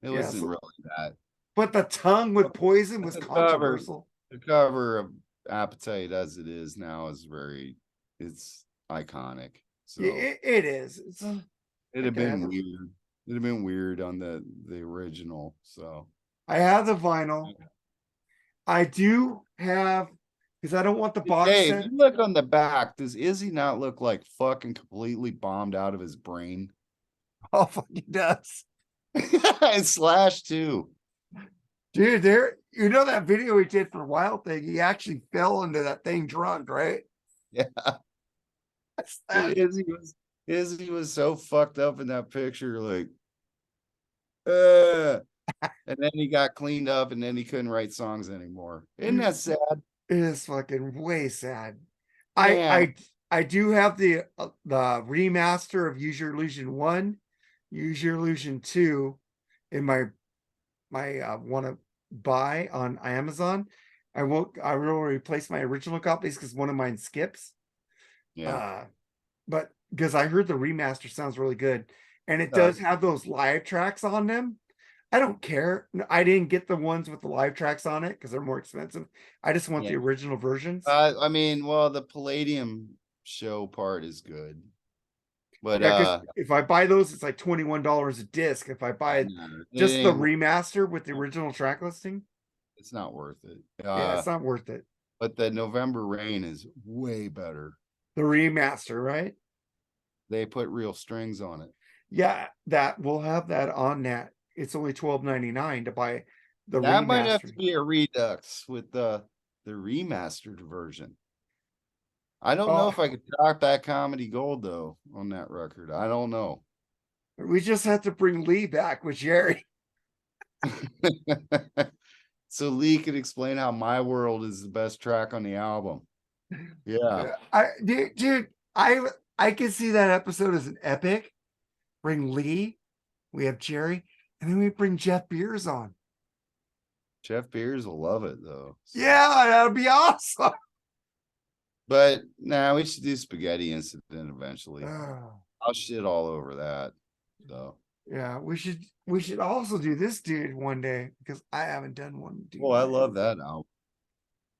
it Yeah. wasn't So, really that. but the tongue with poison was The cover, controversial. the cover of Appetite as it is now is it's iconic. Yeah, So it is. It's it'd I have can been have it. weird. It'd have been weird on the original. So I have the vinyl. I do have because I don't want the box hey, if set. you look on the back, does Izzy not look like fucking completely bombed out of his brain? Oh, fucking does. And Slash too. Dude, there, you know that video he did for Wild Thing, he actually fell into that thing drunk, right? Yeah. That- Izzy was so fucked up in that picture, like uh and then he got cleaned up and then he couldn't write songs anymore. Isn't that sad? It is fucking way sad. I Man, I I do have the remaster of Use Your Illusion 1, Use Your Illusion 2 in my want to buy on Amazon. I will replace my original copies because one of mine skips. yeah. Uh but because I heard the remaster sounds really good and it Uh, does have those live tracks on them. I don't care. I didn't get the ones with the live tracks on it because they're more expensive. I just want yeah. the original versions. I mean, well, the Palladium show part is good. But Yeah, because if I buy those, it's like $21 a disc. If I buy no, it just the ain't remaster with the original track listing, it's not worth it. yeah, it's not worth it. But the November Rain is way better. The remaster, right? They put real strings on it. Yeah, that we'll have that on that. It's only $12.99 to buy the That might have to remaster. be a redux with the remastered version. I don't know Oh, if I could talk back Comedy Gold though on that record. I don't know. we just have to bring Lee back with Jerry. So Lee could explain how My World is the best track on the album. Yeah. Dude, I can see that episode as an epic. Bring Lee, we have Jerry, and then we bring Jeff Beers on. Jeff Beers will love it though. So. Yeah, that would be awesome. But now we should do Spaghetti Incident eventually. Oh, I'll shit all over that. So yeah, we should also do this dude one day because I haven't done one. Dude, I love that album.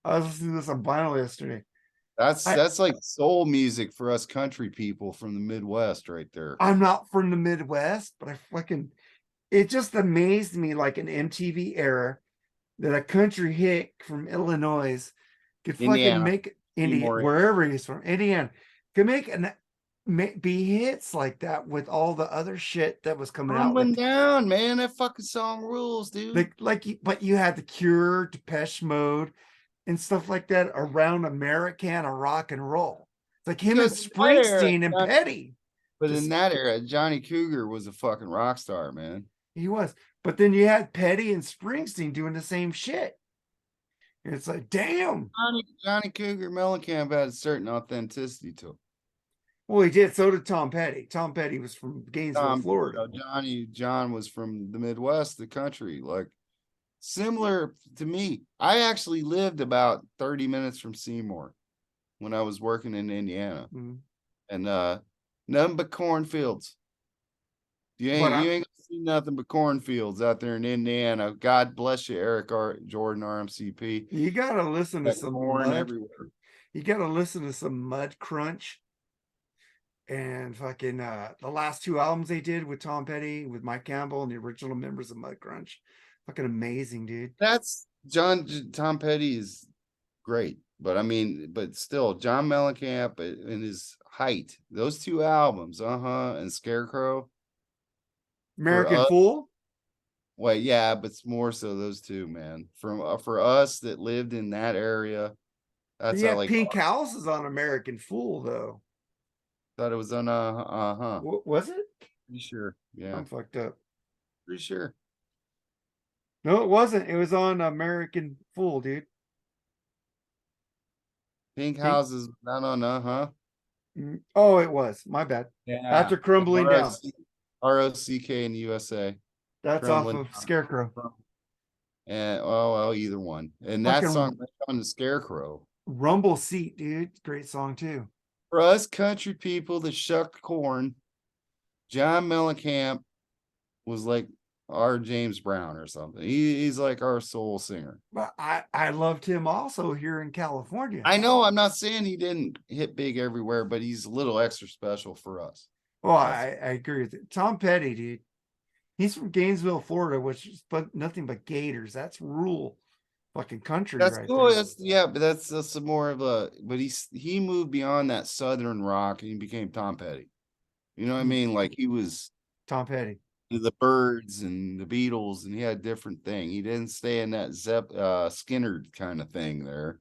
I was listening to this on vinyl yesterday. That's like soul music for us country people from the Midwest right there. I'm not from the Midwest, but it just amazed me like an MTV era that a country hit from Illinois could fucking Indiana. make wherever he's from, Indiana, could be hits like that with all the other shit that was coming out. Coming down, man. That fucking song rules, dude. But you had the Cure, Depeche Mode, and stuff like that around Americana rock and roll. It's like him and Springsteen and Petty. But in that era, Johnny Cougar was a fucking rock star, man. He was. But then you had Petty and Springsteen doing the same shit. And it's like, damn. Johnny Cougar Mellencamp had a certain authenticity to him. Well, he did. So did Tom Petty. Tom Petty was from Gainesville, Florida. John was from the Midwest, the country, like similar to me. I actually lived about 30 minutes from Seymour when I was working in Indiana. Mm-hmm. And nothing but cornfields. You ain't gonna see nothing but cornfields out there in Indiana. God bless you, Eric Jordan, RMCP. You gotta listen to some corn everywhere. You gotta listen to some Mud Crunch and fucking the last two albums they did with Tom Petty, with Mike Campbell, and the original members of Mud Crunch. Fucking amazing, dude. That's Tom Petty is great, but I mean, but still, John Mellencamp in his height, those two albums, and Scarecrow, American Fool. Well, yeah, but it's more so those two, man. For us that lived in that area, That's Yeah, how like Pink House is on American Fool though. thought it was on uh-huh. Was it? Pretty sure. Yeah, I'm fucked up. pretty sure. No, it wasn't. It was on American Fool, dude. Pink Pink. houses not on uh-huh. Oh, it was. My bad. Yeah. After Crumbling Down. ROCK in the USA. That's off Crumbling of Scarecrow. Down. And oh well, either one. And that Fucking song on the Scarecrow. Rumble Seat, dude. Great song too. For us country people that shuck corn, John Mellencamp was like our James Brown or something. He's like our soul singer. But I loved him also here in California. I know I'm not saying he didn't hit big everywhere, but he's a little extra special for us. Oh, I agree with it. Tom Petty, dude. He's from Gainesville, Florida, which is but nothing but gators. That's rural fucking country That's right cool. there. That's yeah, but that's some more of a but he moved beyond that southern rock and he became Tom Petty. You know what I mean? Like he was Tom Petty. the Birds and the Beatles, and he had a different thing. He didn't stay in that Skinnerd kind of thing there.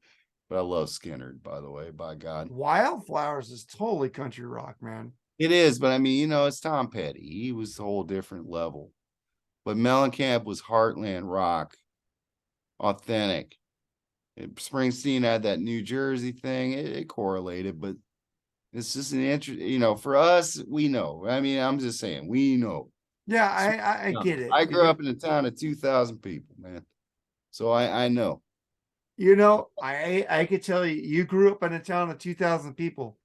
But I love Skinnerd, by the way, by God. Wildflowers is totally country rock, man. It is, but I mean, you know, it's Tom Petty. He was a whole different level. But Mellencamp was heartland rock, authentic. Springsteen had that New Jersey thing. It correlated, but it's just an interest. You know, for us, we know. I mean, I'm just saying, we know. Yeah, I get it. I grew up in a town of 2,000 people, man. So I know. You know, I could tell you, you grew up in a town of 2,000 people.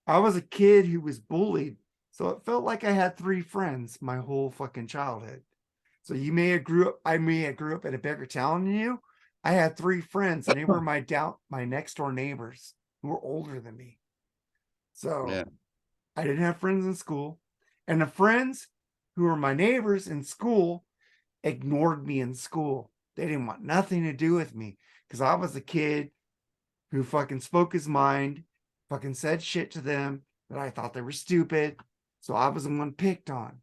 I was a kid who was bullied, so it felt like I had 3 friends my whole fucking childhood. So you may have grew up, I may have grew up in a bigger town than you. I had 3 friends, and they were my next door neighbors who were older than me. So Yeah. I didn't have friends in school, and the friends who were my neighbors in school ignored me in school. They didn't want nothing to do with me because I was a kid who fucking spoke his mind, fucking said shit to them that I thought they were stupid. So I was the one picked on.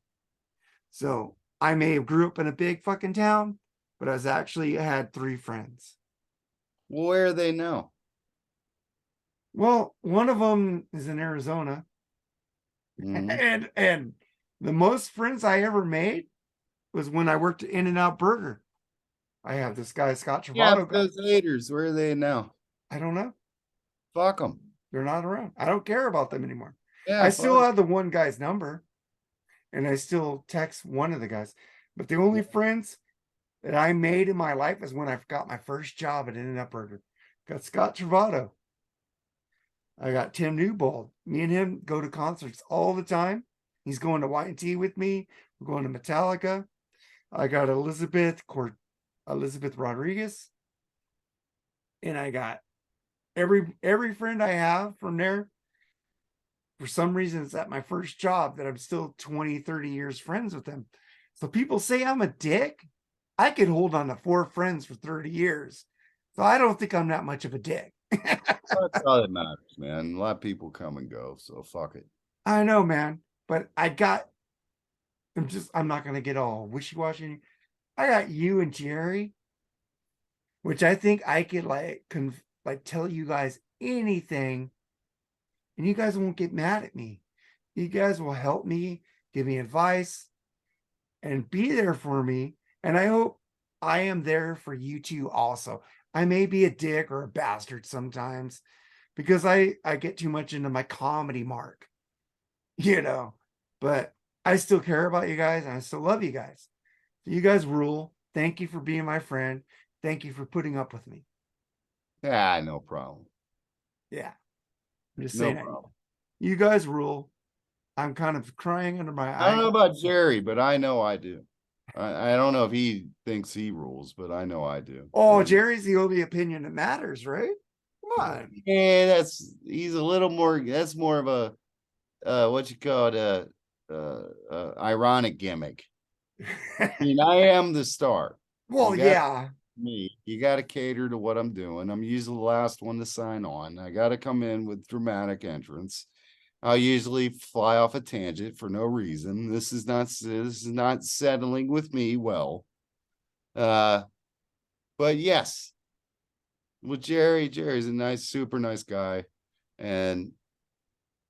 So I may have grew up in a big fucking town, but I had 3 friends. Well, where are they now? Well, one of them is in Arizona. Mhm. And the most friends I ever made was when I worked at In-N-Out Burger. I have this guy, Scott Yeah, Travato. those haters, where are they now? I don't know. Fuck them. They're not around. I don't care about them anymore. Yeah, I still fuck 'em. have the one guy's number and I still text one of the guys. But the only friends that I made in my life is when I got my first job at In-N-Out Burger. Got Scott Travato. I got Tim Newbold. Me and him go to concerts all the time. He's going to Y&T with me. We're going to Metallica. I got Elizabeth Rodriguez. And I got every friend I have from there. For some reason, it's at my first job that I'm still 20, 30 years friends with them. So people say I'm a dick. I could hold on to 4 friends for 30 years. So I don't think I'm that much of a dick. That's all that matters, man. A lot of people come and go, so fuck it. I know, man. But I'm not going to get all wishy-washy. I got you and Jerry, which I think I could like tell you guys anything and you guys won't get mad at me. You guys will help me, give me advice, and be there for me. And I hope I am there for you too also. I may be a dick or a bastard sometimes because I get too much into my comedy mark, but I still care about you guys and I still love you guys. You guys rule. Thank you for being my friend. Thank you for putting up with me. Yeah, no problem. Yeah. I'm just No saying, problem. you guys rule. I'm kind of crying under my I don't know eye. about Jerry, but I know I do. I don't know if he thinks he rules, but I know I do. Oh, And, Jerry's the only opinion that matters, right? Come on. yeah, he's a little more. That's more of a what you call it ironic gimmick. I mean, I am the star. Well, You got yeah. me. You got to cater to what I'm doing. I'm usually the last one to sign on. I got to come in with dramatic entrance. I'll usually fly off a tangent for no reason. This is not settling with me well. But yes, with Jerry's a nice, super nice guy. And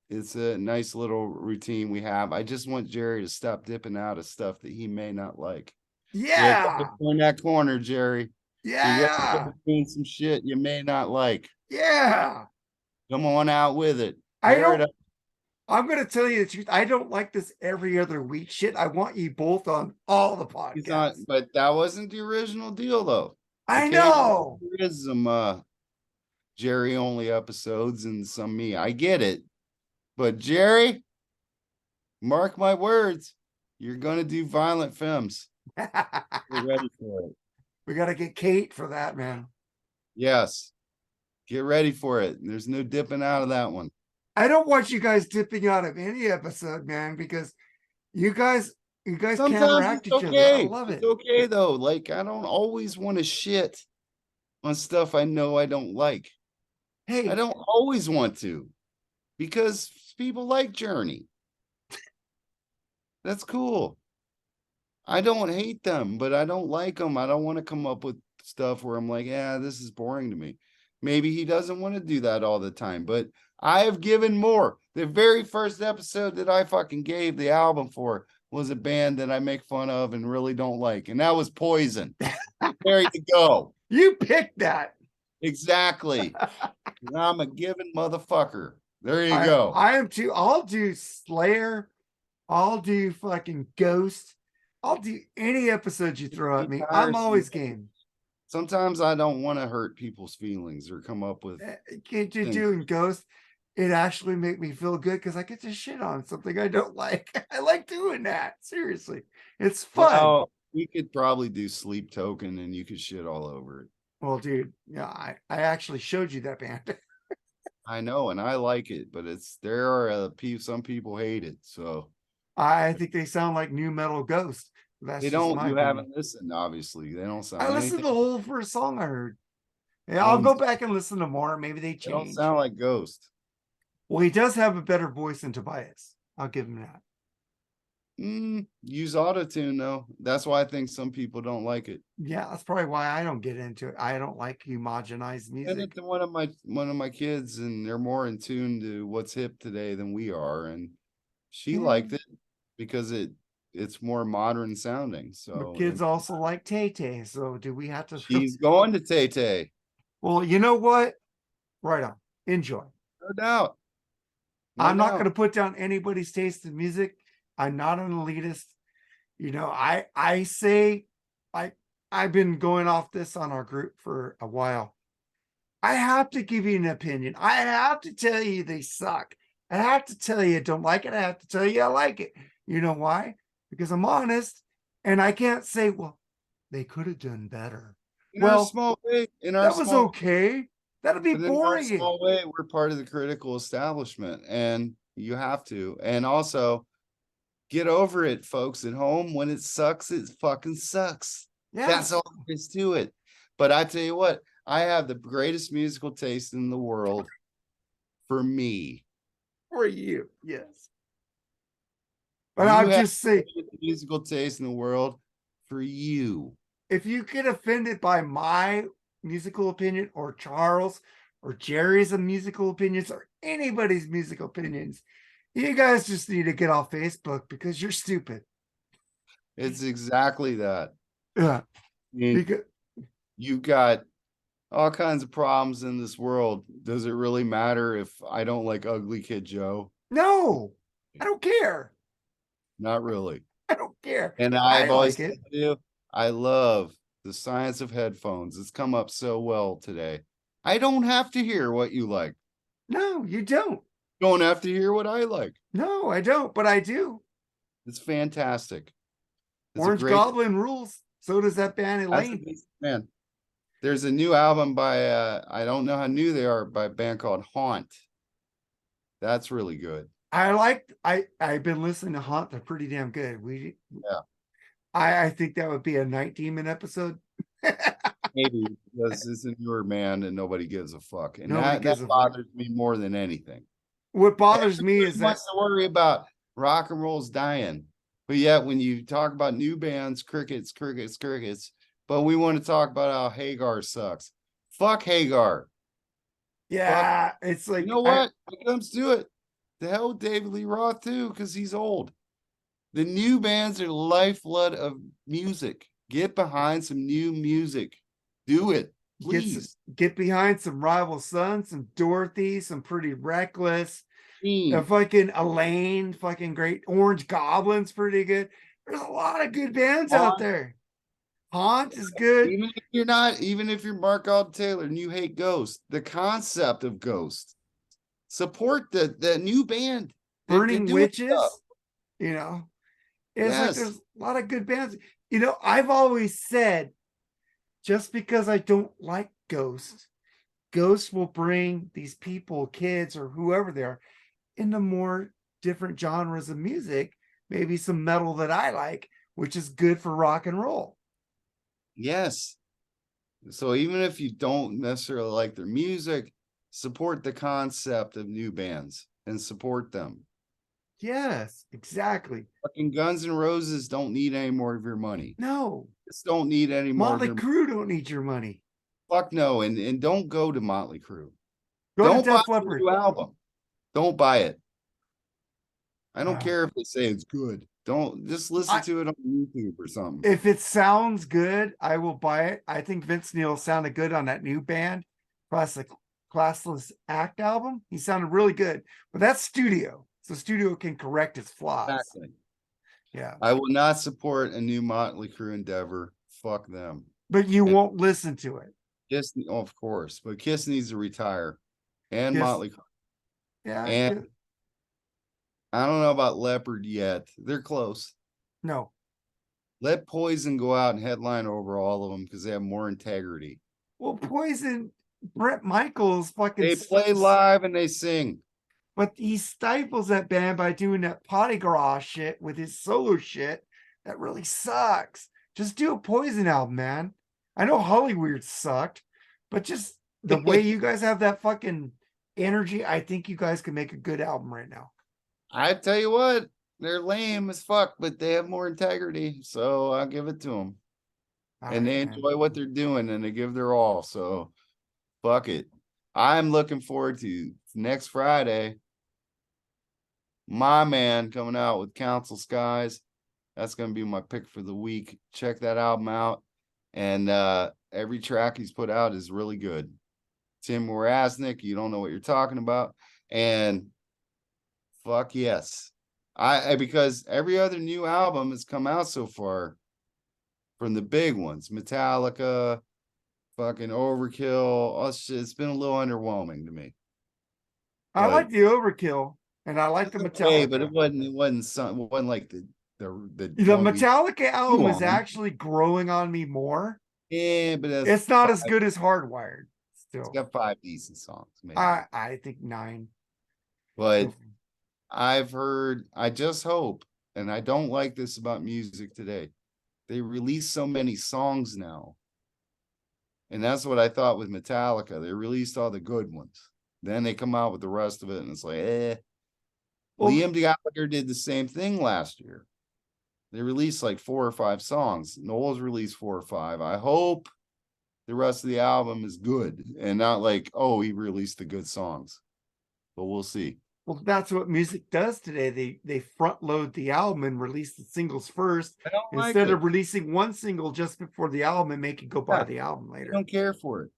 it's a nice little routine we have. I just want Jerry to stop dipping out of stuff that he may not like. Wake Yeah. up in that corner, Jerry. You wake Yeah. up doing some shit you may not like. Yeah. Come on out with it. I Tear it don't, up. I'm going to tell you the truth. I don't like this every other week shit. I want you both on all the He's not, podcasts. but that wasn't the original deal, though. I Occasionally, know. there is some Jerry only episodes and some me. I get it. But Jerry, mark my words, you're gonna do violent films. Get ready for it. We got to get Kate for that, man. Yes. Get ready for it. There's no dipping out of that one. I don't want you guys dipping out of any episode, man, because you guys Sometimes counteract it's each other. I okay. love It's it. okay though. Like I don't always want to shit on stuff I know I don't like. I Hey, don't always want to because people like Journey. That's cool. I don't hate them, but I don't like them. I don't want to come up with stuff where I'm like, yeah, this is boring to me. Maybe he doesn't want to do that all the time, but I have given more. The very first episode that I fucking gave the album for was a band that I make fun of and really don't like, and that was Poison. There you go. you picked that. Exactly. I'm a given motherfucker. There you go. I am too. I'll do Slayer. I'll do fucking Ghost. I'll do any episode you throw at me. I'm always game. Sometimes I don't want to hurt people's feelings or come up with Get you things. doing Ghost. It actually make me feel good because I get to shit on something I don't like. I like doing that. Seriously, it's fun. Well, we could probably do Sleep Token and you could shit all over it. Well, dude, yeah, I actually showed you that band. I know, and I like it, but there are some people hate it. So I think they sound like new metal Ghost. That's they just don't. my You opinion. haven't listened, obviously. They don't sound. I listened to anything. the whole first song I heard. Yeah, I'll go back and listen to more. Maybe they They don't change. sound like Ghost. Well, he does have a better voice than Tobias. I'll give him that. Use autotune though. That's why I think some people don't like it. Yeah, that's probably why I don't get into it. I don't like homogenized Send music. it to one of my kids, and they're more in tune to what's hip today than we are, and she liked it because it's more modern sounding. So But kids also like Tay Tay. So do we have to? she's going to Tay Tay. Well, you know what? Right on. Enjoy. No doubt. I'm not going to put down anybody's taste in music. I'm not an elitist. You know, I say, I've been going off this on our group for a while. I have to give you an opinion. I have to tell you they suck. I have to tell you I don't like it. I have to tell you I like it. You know why? Because I'm honest, and I can't say, well, they could have done better. In our small way, that was okay. That'll be boring. In our small way, we're part of the critical establishment, and you have to. And also, get over it, folks at home. When it sucks, it fucking sucks. Yeah. That's all there is to it. But I tell you what, I have the greatest musical taste in the world for me. For you, yes. But I'm just saying, musical taste in the world for you. If you get offended by my musical opinion or Charles or Jerry's musical opinions or anybody's musical opinions, you guys just need to get off Facebook because you're stupid. It's exactly that. Yeah. Because you've got all kinds of problems in this world. Does it really matter if I don't like Ugly Kid Joe? No, I don't care. Not really. I don't care. And I've always said to you, I love the science of headphones. It's come up so well today. I don't have to hear what you like. No, you don't. Don't have to hear what I like. No, I don't, but I do. It's fantastic. It's Orange Goblin rules. So does that band Elaine. Man, there's a new album by I don't know how new they are, by a band called Haunt. That's really good. I've been listening to Haunt. They're pretty damn good. I think that would be a Night Demon episode. Maybe because it's a newer band and nobody gives a fuck. And that bothers me more than anything. What bothers me is that to worry about rock and roll's dying. But yet when you talk about new bands, crickets, but we want to talk about how Hagar sucks. Fuck Hagar. Yeah, it's You like know what? When it comes to it, the hell with David Lee Roth too, because he's old. The new bands are the lifeblood of music. Get behind some new music. Do it, please. get behind some Rival Sons, some Dorothy, some Pretty Reckless, Team. fucking Elaine, fucking great. Orange Goblin's pretty good. There's a lot of good bands out there. Haunt is good. Even if you're Mark Alden Taylor and you hate Ghost, the concept of Ghost, support the new band. They're Burning doing stuff. Witches, you know, it's like Yes. there's a lot of good bands. You know, I've always said, just because I don't like Ghost, Ghost will bring these people, kids or whoever they are, into more different genres of music, maybe some metal that I like, which is good for rock and roll. Yes. So even if you don't necessarily like their music, support the concept of new bands and support them. Yes, exactly. Fucking Guns N' Roses don't need any more of your money. No, Just don't need any more of Motley your Crue don't need your money. fuck no. And don't go to Motley Crue. Go Don't to buy Def the Leppard. new album. Don't buy it. I don't Uh, care if they say it's good. Don't just listen to it on YouTube or something. If it sounds good, I will buy it. I think Vince Neil sounded good on that new band, Classless Act album. He sounded really good, but that's studio. So studio can correct its flaws. Exactly. Yeah. I will not support a new Motley Crue endeavor. Fuck them. But you won't listen to it. Kiss, of course, but Kiss needs to retire, and Kiss. Motley Crue. Yeah. And I don't know about Leopard yet. They're close. No. Let Poison go out and headline over all of them because they have more integrity. Well, Poison, Brett Michaels fucking. They play live and they sing. But he stifles that band by doing that potty garage shit with his solo shit. That really sucks. Just do a Poison album, man. I know Hollyweird sucked, but just the way you guys have that fucking energy, I think you guys can make a good album right now. I tell you what, they're lame as fuck, but they have more integrity, so I'll give it to them. And they enjoy what they're doing and they give their all. So fuck it. I'm looking forward to next Friday. My man coming out with Council Skies. That's gonna be my pick for the week. Check that album out. And every track he's put out is really good. Tim Morasnik, you don't know what you're talking about. And fuck yes. I because every other new album has come out so far from the big ones, Metallica, fucking Overkill. It's been a little underwhelming to me. I like the Overkill and I like the Metallica. But it wasn't like the Metallica album is actually growing on me more. Yeah, but it's not as good as Hardwired. Still, it's got 5 decent songs. Maybe. I think 9. But I just hope, and I don't like this about music today. They release so many songs now. And that's what I thought with Metallica. They released all the good ones. Then they come out with the rest of it, and it's like, Well, Liam Gallagher did the same thing last year. They released like 4 or 5 songs. Noel's released 4 or 5. I hope the rest of the album is good and not like, oh, he released the good songs. But we'll see. Well, that's what music does today. They front load the album and release the singles first instead of releasing one single just before the album and make you go buy the album later. I don't care for it.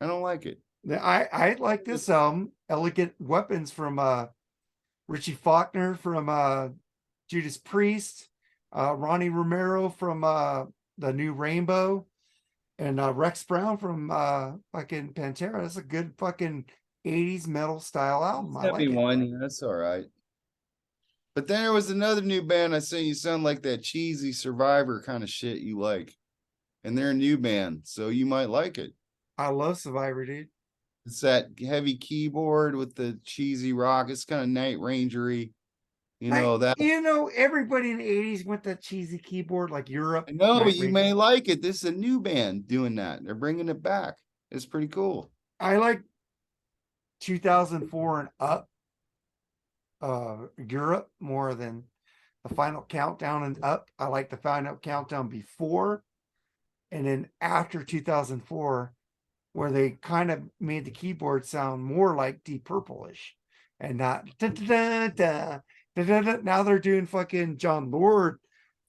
I don't like it. I like this album, Elegant Weapons from Richie Faulkner from Judas Priest, Ronnie Romero from the New Rainbow, and Rex Brown from fucking Pantera. That's a good fucking 80s metal style album. I like it. One. That's all right. But then there was another new band I sent you sound like that cheesy Survivor kind of shit you like. And they're a new band, so you might like it. I love Survivor, dude. It's that heavy keyboard with the cheesy rock. It's kind of Night Rangery. Everybody in the 80s went that cheesy keyboard like Europe. I know, but you may like it. This is a new band doing that. They're bringing it back. It's pretty cool. I like 2004 and up Europe more than the Final Countdown and up. I like the Final Countdown before and then after 2004 where they kind of made the keyboard sound more like Deep Purple-ish and not da, da, da, da, da, da, da. Now they're doing fucking John Lord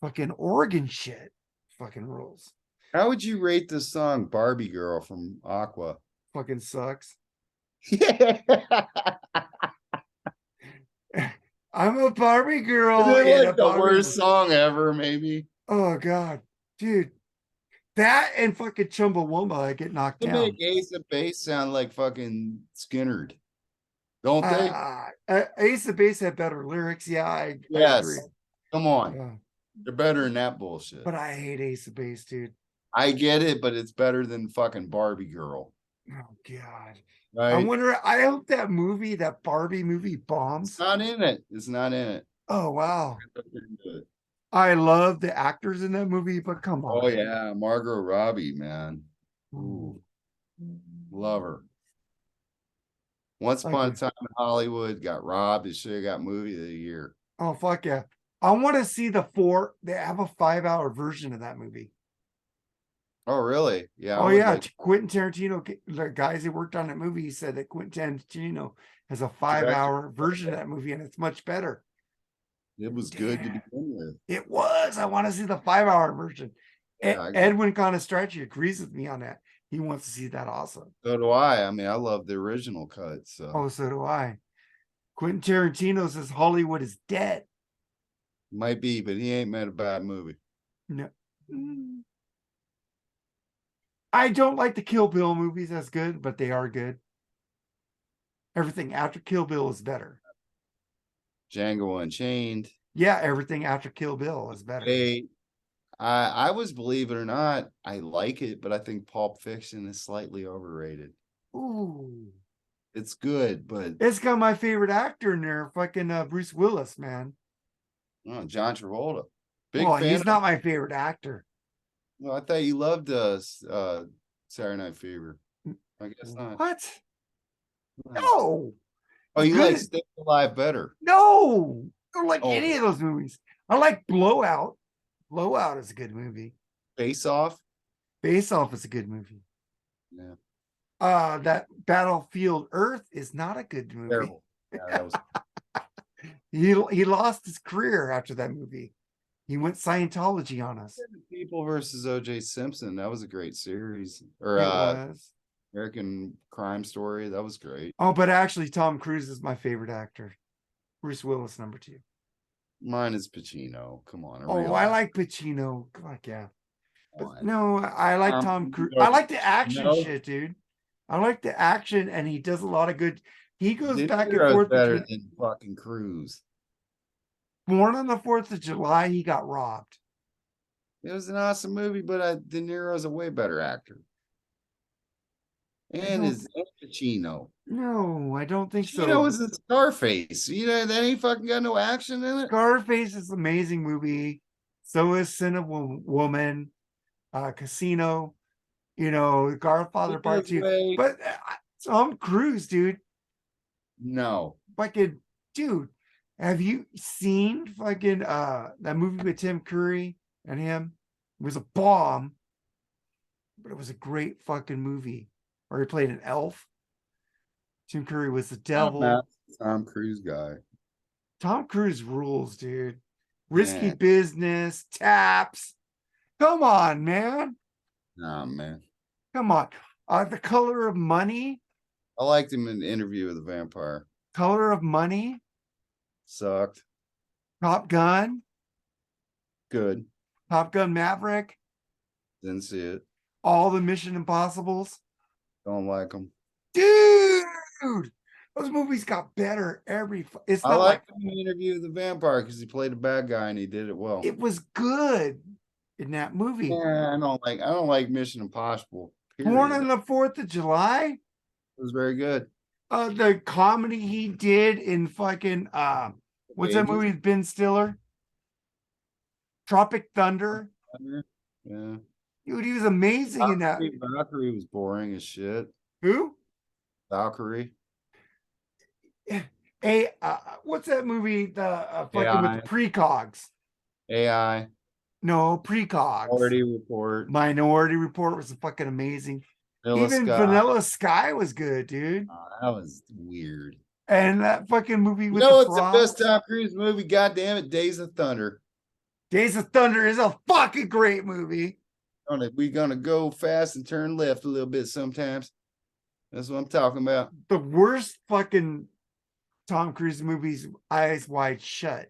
fucking organ shit. Fucking rules. How would you rate the song Barbie Girl from Aqua? Fucking sucks. Yeah. I'm a Barbie girl Is it in a like the Barbie. worst song ever, maybe? Oh god, dude, that and fucking Chumbawamba, I get knocked They down. make Ace of Base sound like fucking Skinnerd, don't they? Ace of Base had better lyrics. Yeah, I Yes. agree. Come on. Yeah, They're better than that bullshit. but I hate Ace of Base, dude. I get it, but it's better than fucking Barbie Girl. Oh god. Right? I wonder. I hope that movie, that Barbie movie, It's bombs. not in it. It's not in it. Oh wow. I love the actors in that movie, but come on. Oh yeah, Margot Robbie, man. Ooh, love her. Once Upon a Time in Hollywood got robbed. It should have got movie of the year. Oh fuck yeah. I want to see they have a 5-hour version of that movie. Oh really? Yeah. Oh yeah, Quentin Tarantino, the guys who worked on that movie said that Quentin Tarantino has a 5-hour version of that movie and it's much better. It was good to begin with. It was. I want to see the 5-hour version. Yeah, Edwin Conestracci agrees with me on that. He wants to see that also. So do I. I mean, I love the original cut. So. Oh, so do I. Quentin Tarantino says Hollywood is dead. Might be, but he ain't made a bad movie. No. I don't like the Kill Bill movies as good, but they are good. Everything after Kill Bill is better. Django Unchained. Yeah, everything after Kill Bill is better. I was, believe it or not, I like it, but I think Pulp Fiction is slightly overrated. Ooh. It's good, but it's got my favorite actor in there, fucking Bruce Willis, man. Oh, John Travolta. Big fan. He's not my favorite actor. Well, I thought you loved Saturday Night Fever. I guess not. What? No. Oh, you like Stay Alive better? No, I don't like any of those movies. I like Blowout. Blowout is a good movie. Face Off. Face Off is a good movie. Yeah. That Battlefield Earth is not a good movie. Terrible. Yeah, that was... he lost his career after that movie. He went Scientology on us. People versus O.J. Simpson. That was a great series. Or American Crime Story. That was great. Oh, but actually, Tom Cruise is my favorite actor. Bruce Willis, number 2. Mine is Pacino. Come on. Oh, I like Pacino. Fuck yeah. But no, I like Tom Cruise. I like the action shit, dude. I like the action, and he does a lot of good. He goes back and forth. Better than fucking Cruise. Born on the 4th of July, he got robbed. It was an awesome movie, but De Niro's a way better actor. And is Pacino. No, I don't think so. Pacino was in Scarface. You know, that ain't fucking got no action in it. Scarface is an amazing movie. So is Sin of Woman, Casino, Godfather Part 2. But Tom Cruise, dude. No. Fucking, dude. Have you seen fucking that movie with Tim Curry and him? It was a bomb, but it was a great fucking movie. Where he played an elf. Tim Curry was the devil. Tom Cruise guy. Tom Cruise rules, dude. Risky Business, Taps. Come on, man. Nah, man. Come on. The Color of Money. I liked him in Interview with the Vampire. Color of Money. Sucked. Top Gun. Good. Top Gun Maverick. Didn't see it. All the Mission Impossibles. Don't like them. Dude, those movies got better every. It's not I like him in Interview with the Vampire because he played a bad guy and he did it well. It was good in that movie. Yeah, I don't like Mission Impossible. Born on the 4th of July. It was very good. The comedy he did in fucking what's that movie with Ben Stiller? Tropic Thunder. Yeah. Dude, he was amazing in that. Valkyrie was boring as shit. Who? Valkyrie. What's that movie? The fucking with the precogs. AI. No, precogs. Minority Report. Minority Report was fucking amazing. Vanilla Even Sky. Vanilla Sky was good, dude. That was weird. And that fucking movie You with know the what's the best frogs. Tom Cruise movie? God damn it, Days of Thunder. Days of Thunder is a fucking great movie. We gonna go fast and turn left a little bit sometimes. That's what I'm talking about. The worst fucking Tom Cruise movies, Eyes Wide Shut.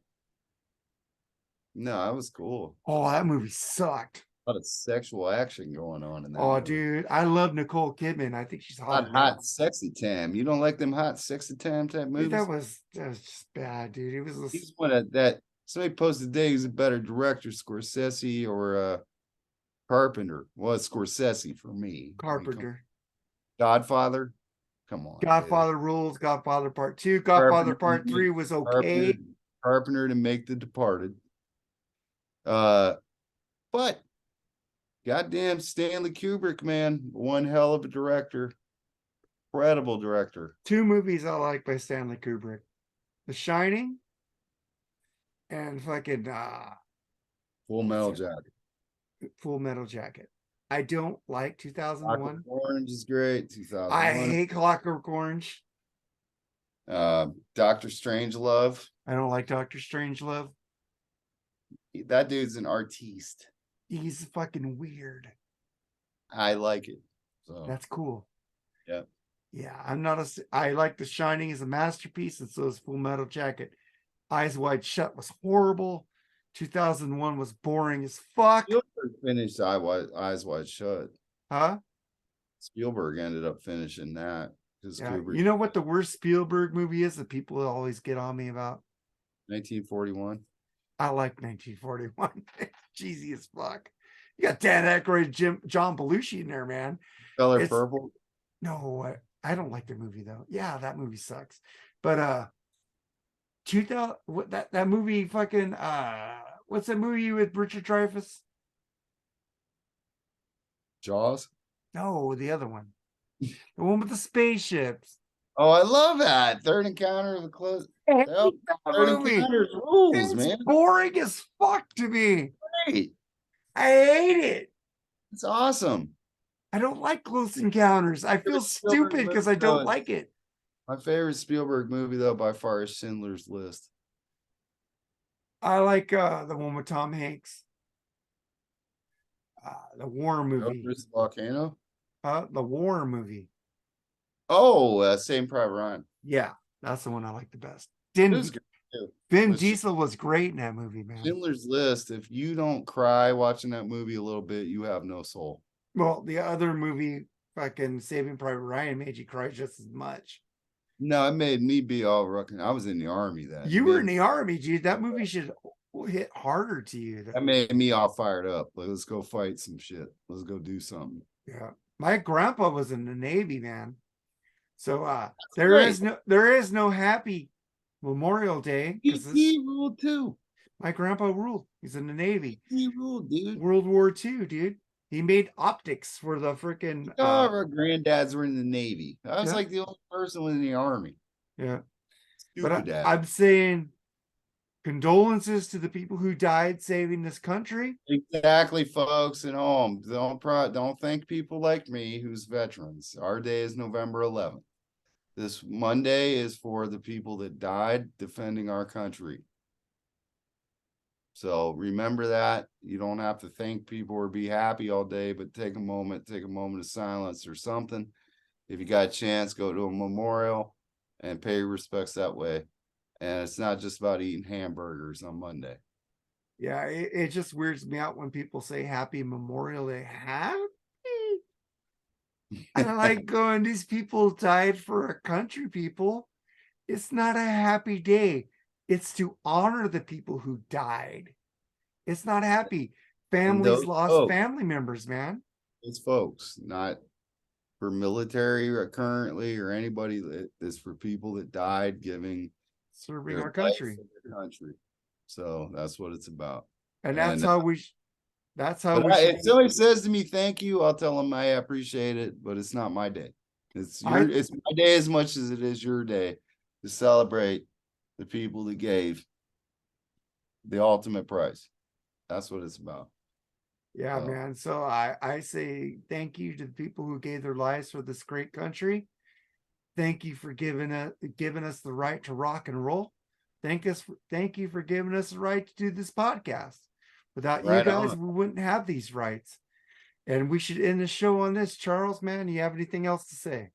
No, that was cool. Oh, that movie sucked. A lot of sexual action going on in that. Oh, movie. dude, I love Nicole Kidman. I think she's hot. Hot, sexy time. You don't like them hot, sexy time type movies? Dude, that was just bad, dude. It was He's one of that. Somebody posted today he's a better director, Scorsese or Carpenter. Well, it's Scorsese for me. Carpenter. Godfather. Come on. Godfather rules. Godfather Part 2. Godfather Part 3 was okay. Carpenter to make The Departed. But goddamn Stanley Kubrick, man, one hell of a director. Incredible director. 2 movies I like by Stanley Kubrick: The Shining and fucking Full Metal Jacket. Full Metal Jacket. I don't like 2001. Clockwork Orange is great. 2001. I hate Clockwork Orange. Doctor Strangelove. I don't like Doctor Strangelove. That dude's an artiste. He's fucking weird. I like it. So That's cool. yeah. Yeah, I'm not a. I like The Shining as a masterpiece, and so is Full Metal Jacket. Eyes Wide Shut was horrible. 2001 was boring as fuck. Spielberg finished Eyes Wide Shut. Huh? Spielberg ended up finishing that because Yeah. Kubrick. You know what the worst Spielberg movie is that people always get on me about? 1941. I like 1941. Cheesy as fuck. You got Dan Aykroyd, John Belushi in there, man. Color Purple. No, I don't like the movie though. Yeah, that movie sucks. But 2000, what that movie fucking what's that movie with Richard Dreyfuss? Jaws. No, the other one. The one with the spaceships. Oh, I love that. Third Encounter of the Close. That Third movie. Encounter rules, It's man. boring as fuck to me. Great. I hate it. It's awesome. I don't like Close Encounters. I feel stupid because I don't like it. My favorite Spielberg movie, though, by far, is Schindler's List. I like the one with Tom Hanks. The war movie. Joker's Volcano. The war movie. Oh, Saving Private Ryan. Yeah, that's the one I like the best. Vin Diesel was great in that movie, man. Schindler's List. If you don't cry watching that movie a little bit, you have no soul. Well, the other movie, fucking Saving Private Ryan, made you cry just as much. No, it made me be all rocking. I was in the army then. You were in the army, dude. That movie should hit harder to you. That made me all fired up. Like, let's go fight some shit. Let's go do something. Yeah. My grandpa was in the Navy, man. So there is no happy Memorial Day. He ruled too. My grandpa ruled. He's in the Navy. He ruled, dude. World War II, dude. He made optics for the freaking. All of our granddads were in the Navy. I was Yeah. like the only person in the army. Yeah. Stupid But dad. I'm saying condolences to the people who died saving this country. Exactly, folks at home. Don't thank people like me who's veterans. Our day is November 11th. This Monday is for the people that died defending our country. So remember that. You don't have to thank people or be happy all day, but take a moment of silence or something. If you got a chance, go to a memorial and pay your respects that way. And it's not just about eating hamburgers on Monday. Yeah, it just weirds me out when people say Happy Memorial Day. Happy? And I like going, these people died for a country, people. It's not a happy day. It's to honor the people who died. It's not happy. Families lost family members, man. It's folks, not for military or currently or anybody. It's for people that died serving our country. So that's what it's about. And that's how we if somebody says to me thank you, I'll tell them I appreciate it, but it's not my day. It's my day as much as it is your day to celebrate the people that gave the ultimate price. That's what it's about. Yeah, So, man. So I say thank you to the people who gave their lives for this great country. Thank you for giving us the right to rock and roll. Thank you for giving us the right to do this podcast. Without you right guys, on. we wouldn't have these rights. And we should end the show on this. Charles, man, you have anything else to say?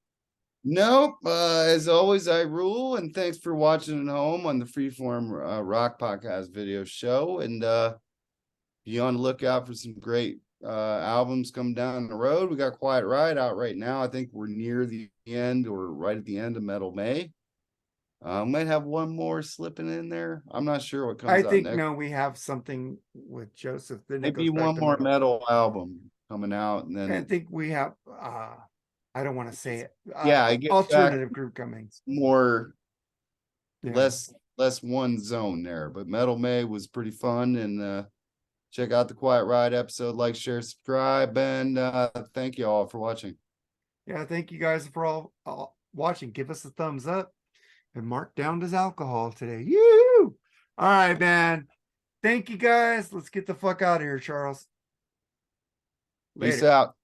Nope. As always, I rule, and thanks for watching at home on the Freeform Rock Podcast video show. And be on the lookout for some great albums coming down the road. We got Quiet Riot out right now. I think we're near the end or right at the end of Metal May. Might have one more slipping in there. I'm not sure what I comes out think next. no, we have something with Joseph. Then it Maybe goes back one to more metal. metal album coming out, and I then think we have I don't want to say it. yeah, I get back Alternative group coming. more Yeah. less one zone there. But Metal May was pretty fun, and check out the Quiet Ride episode, like, share, subscribe, and thank you all for watching. Yeah, thank you guys for all watching. Give us a thumbs up. And Mark downed his alcohol today. You. All right, man. Thank you guys. Let's get the fuck out of here, Charles. Peace Later. out.